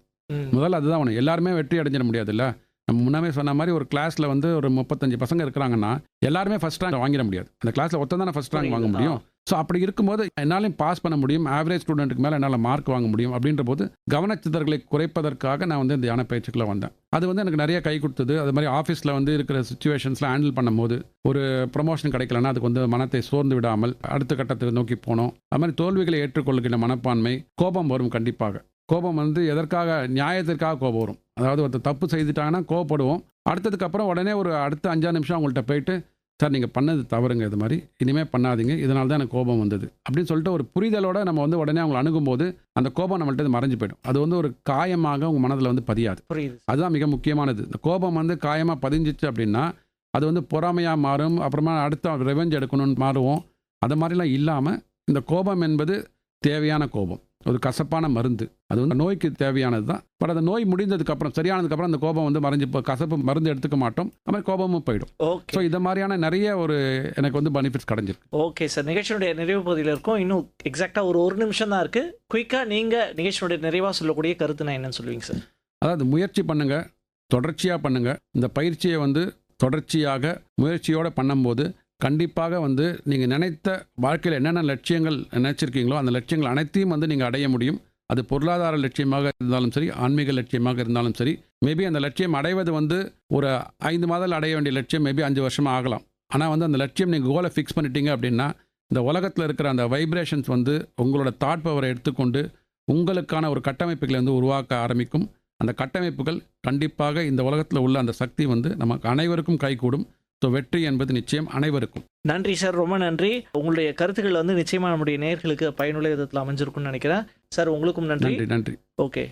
S2: முதல்ல அதுதான் ஒன்று. எல்லாருமே வெற்றி அடைஞ்சிட முடியாதுல்ல. நம்ம முன்னாமே சொன்ன மாதிரி ஒரு கிளாஸில் வந்து ஒரு 35 பசங்க இருக்கிறாங்கன்னா எல்லாருமே ஃபஸ்ட் ரேங்க் வாங்கிட முடியாது. அந்த கிளாஸில் ஒருத்தன் தானே ஃபஸ்ட் ரேங்க் வாங்க முடியும். ஸோ அப்படி இருக்கும்போது என்னாலையும் பாஸ் பண்ண முடியும், ஆவரேஜ் ஸ்டூடெண்ட்டுக்கு மேலே என்னால் மார்க் வாங்க முடியும். அப்படின்ற போது கவனச்சிதறல்களை குறைப்பதற்காக நான் வந்து இந்த தியான பயிற்சிக்குள்ள வந்தேன். அது வந்து எனக்கு நிறைய கை கொடுத்தது. அது மாதிரி ஆஃபீஸில் வந்து இருக்கிற சுச்சுவேஷன்ஸில் ஹேண்டில் பண்ணும்போது ஒரு ப்ரொமோஷன் கிடைக்கலன்னா அதுக்கு வந்து மனத்தை சோர்ந்து விடாமல் அடுத்த கட்டத்தை நோக்கி போனோம். அது மாதிரி தோல்விகளை ஏற்றுக்கொள்கின்ற மனப்பான்மை. கோபம் வரும், கண்டிப்பாக கோபம் வந்து எதற்காக, நியாயத்திற்காக கோபம் வரும். அதாவது ஒருத்தர் தப்பு செய்துட்டாங்கன்னா கோபப்படுவோம். அடுத்ததுக்கப்புறம் உடனே ஒரு அடுத்த 5 நிமிஷம் அவங்கள்ட்ட போயிட்டு, சார் நீங்கள் பண்ணது தவறுங்க, இது மாதிரி இனிமேல் பண்ணாதீங்க, இதனால தான் எனக்கு கோபம் வந்தது அப்படின்னு சொல்லிட்டு ஒரு புரிதலோடு நம்ம வந்து உடனே அவங்களை அணுகும்போது அந்த கோபம் நம்மள்ட்ட மறைஞ்சு போயிடும். அது வந்து ஒரு காயமாக உங்கள் மனதில் வந்து பதியாது. அதுதான் மிக முக்கியமானது. இந்த கோபம் வந்து காயமாக பதிஞ்சிச்சு அப்படின்னா அது வந்து பொறாமையாக மாறும். அப்புறமா அடுத்த ரெவெஞ்ச் எடுக்கணும்னு மாறுவோம். அது மாதிரிலாம் இல்லாமல் இந்த கோபம் என்பது தேவையான கோபம், ஒரு கசப்பான மருந்து. அது வந்து நோய்க்கு தேவையானது தான். பட் அந்த நோய் முடிந்ததுக்கப்புறம், சரியானதுக்கப்புறம் அந்த கோபம் வந்து மறைஞ்சு கசப்பு மருந்து எடுத்துக்க மாட்டோம், அது மாதிரி கோபமும் போயிடும். ஸோ இந்த மாதிரியான நிறைய ஒரு எனக்கு வந்து பெனிஃபிட்ஸ் கிடைஞ்சிருக்கு.
S1: ஓகே சார், நிகழ்ச்சியினுடைய நிறைவு பகுதியில் இருக்கும். இன்னும் எக்ஸாக்டாக ஒரு நிமிஷம் தான் இருக்குது. குயிக்காக நீங்கள் நிகழ்ச்சியினுடைய நிறைவாக சொல்லக்கூடிய கருத்துனா என்னன்னு சொல்லுவீங்க சார்? அதாவது
S2: முயற்சி பண்ணுங்கள், தொடர்ச்சியாக பண்ணுங்கள். இந்த பயிற்சியை வந்து தொடர்ச்சியாக முயற்சியோடு பண்ணும்போது கண்டிப்பாக வந்து நீங்கள் நினைத்த வாழ்க்கையில் என்னென்ன லட்சியங்கள் நினைச்சிருக்கீங்களோ அந்த லட்சியங்கள் அனைத்தையும் வந்து நீங்கள் அடைய முடியும். அது பொருளாதார லட்சியமாக இருந்தாலும் சரி, ஆன்மீக லட்சியமாக இருந்தாலும் சரி. மேபி அந்த லட்சியம் அடைவது வந்து ஒரு 5 மாதத்தில் அடைய வேண்டிய லட்சியம் மேபி 5 வருஷமாக ஆகலாம். ஆனால் வந்து அந்த லட்சியம் நீங்கள் கோலை ஃபிக்ஸ் பண்ணிட்டீங்க அப்படின்னா இந்த உலகத்தில் இருக்கிற அந்த வைப்ரேஷன்ஸ் வந்து உங்களோட தாட் பவரை எடுத்துக்கொண்டு உங்களுக்கான ஒரு கட்டமைப்புகளை வந்து உருவாக்க ஆரம்பிக்கும். அந்த கட்டமைப்புகள் கண்டிப்பாக இந்த உலகத்தில் உள்ள அந்த சக்தி வந்து நமக்கு அனைவருக்கும் கைகூடும். ஸோ வெற்றி என்பது நிச்சயம் அனைவருக்கும்.
S1: நன்றி சார், ரொம்ப நன்றி. உங்களுடைய கருத்துக்கள் வந்து நிச்சயமாக நம்முடைய நேயர்களுக்கு பயனுள்ள விதத்தில் அமைஞ்சிருக்கும்னு நினைக்கிறேன் சார். உங்களுக்கும் நன்றி.
S2: நன்றி.
S1: ஓகே.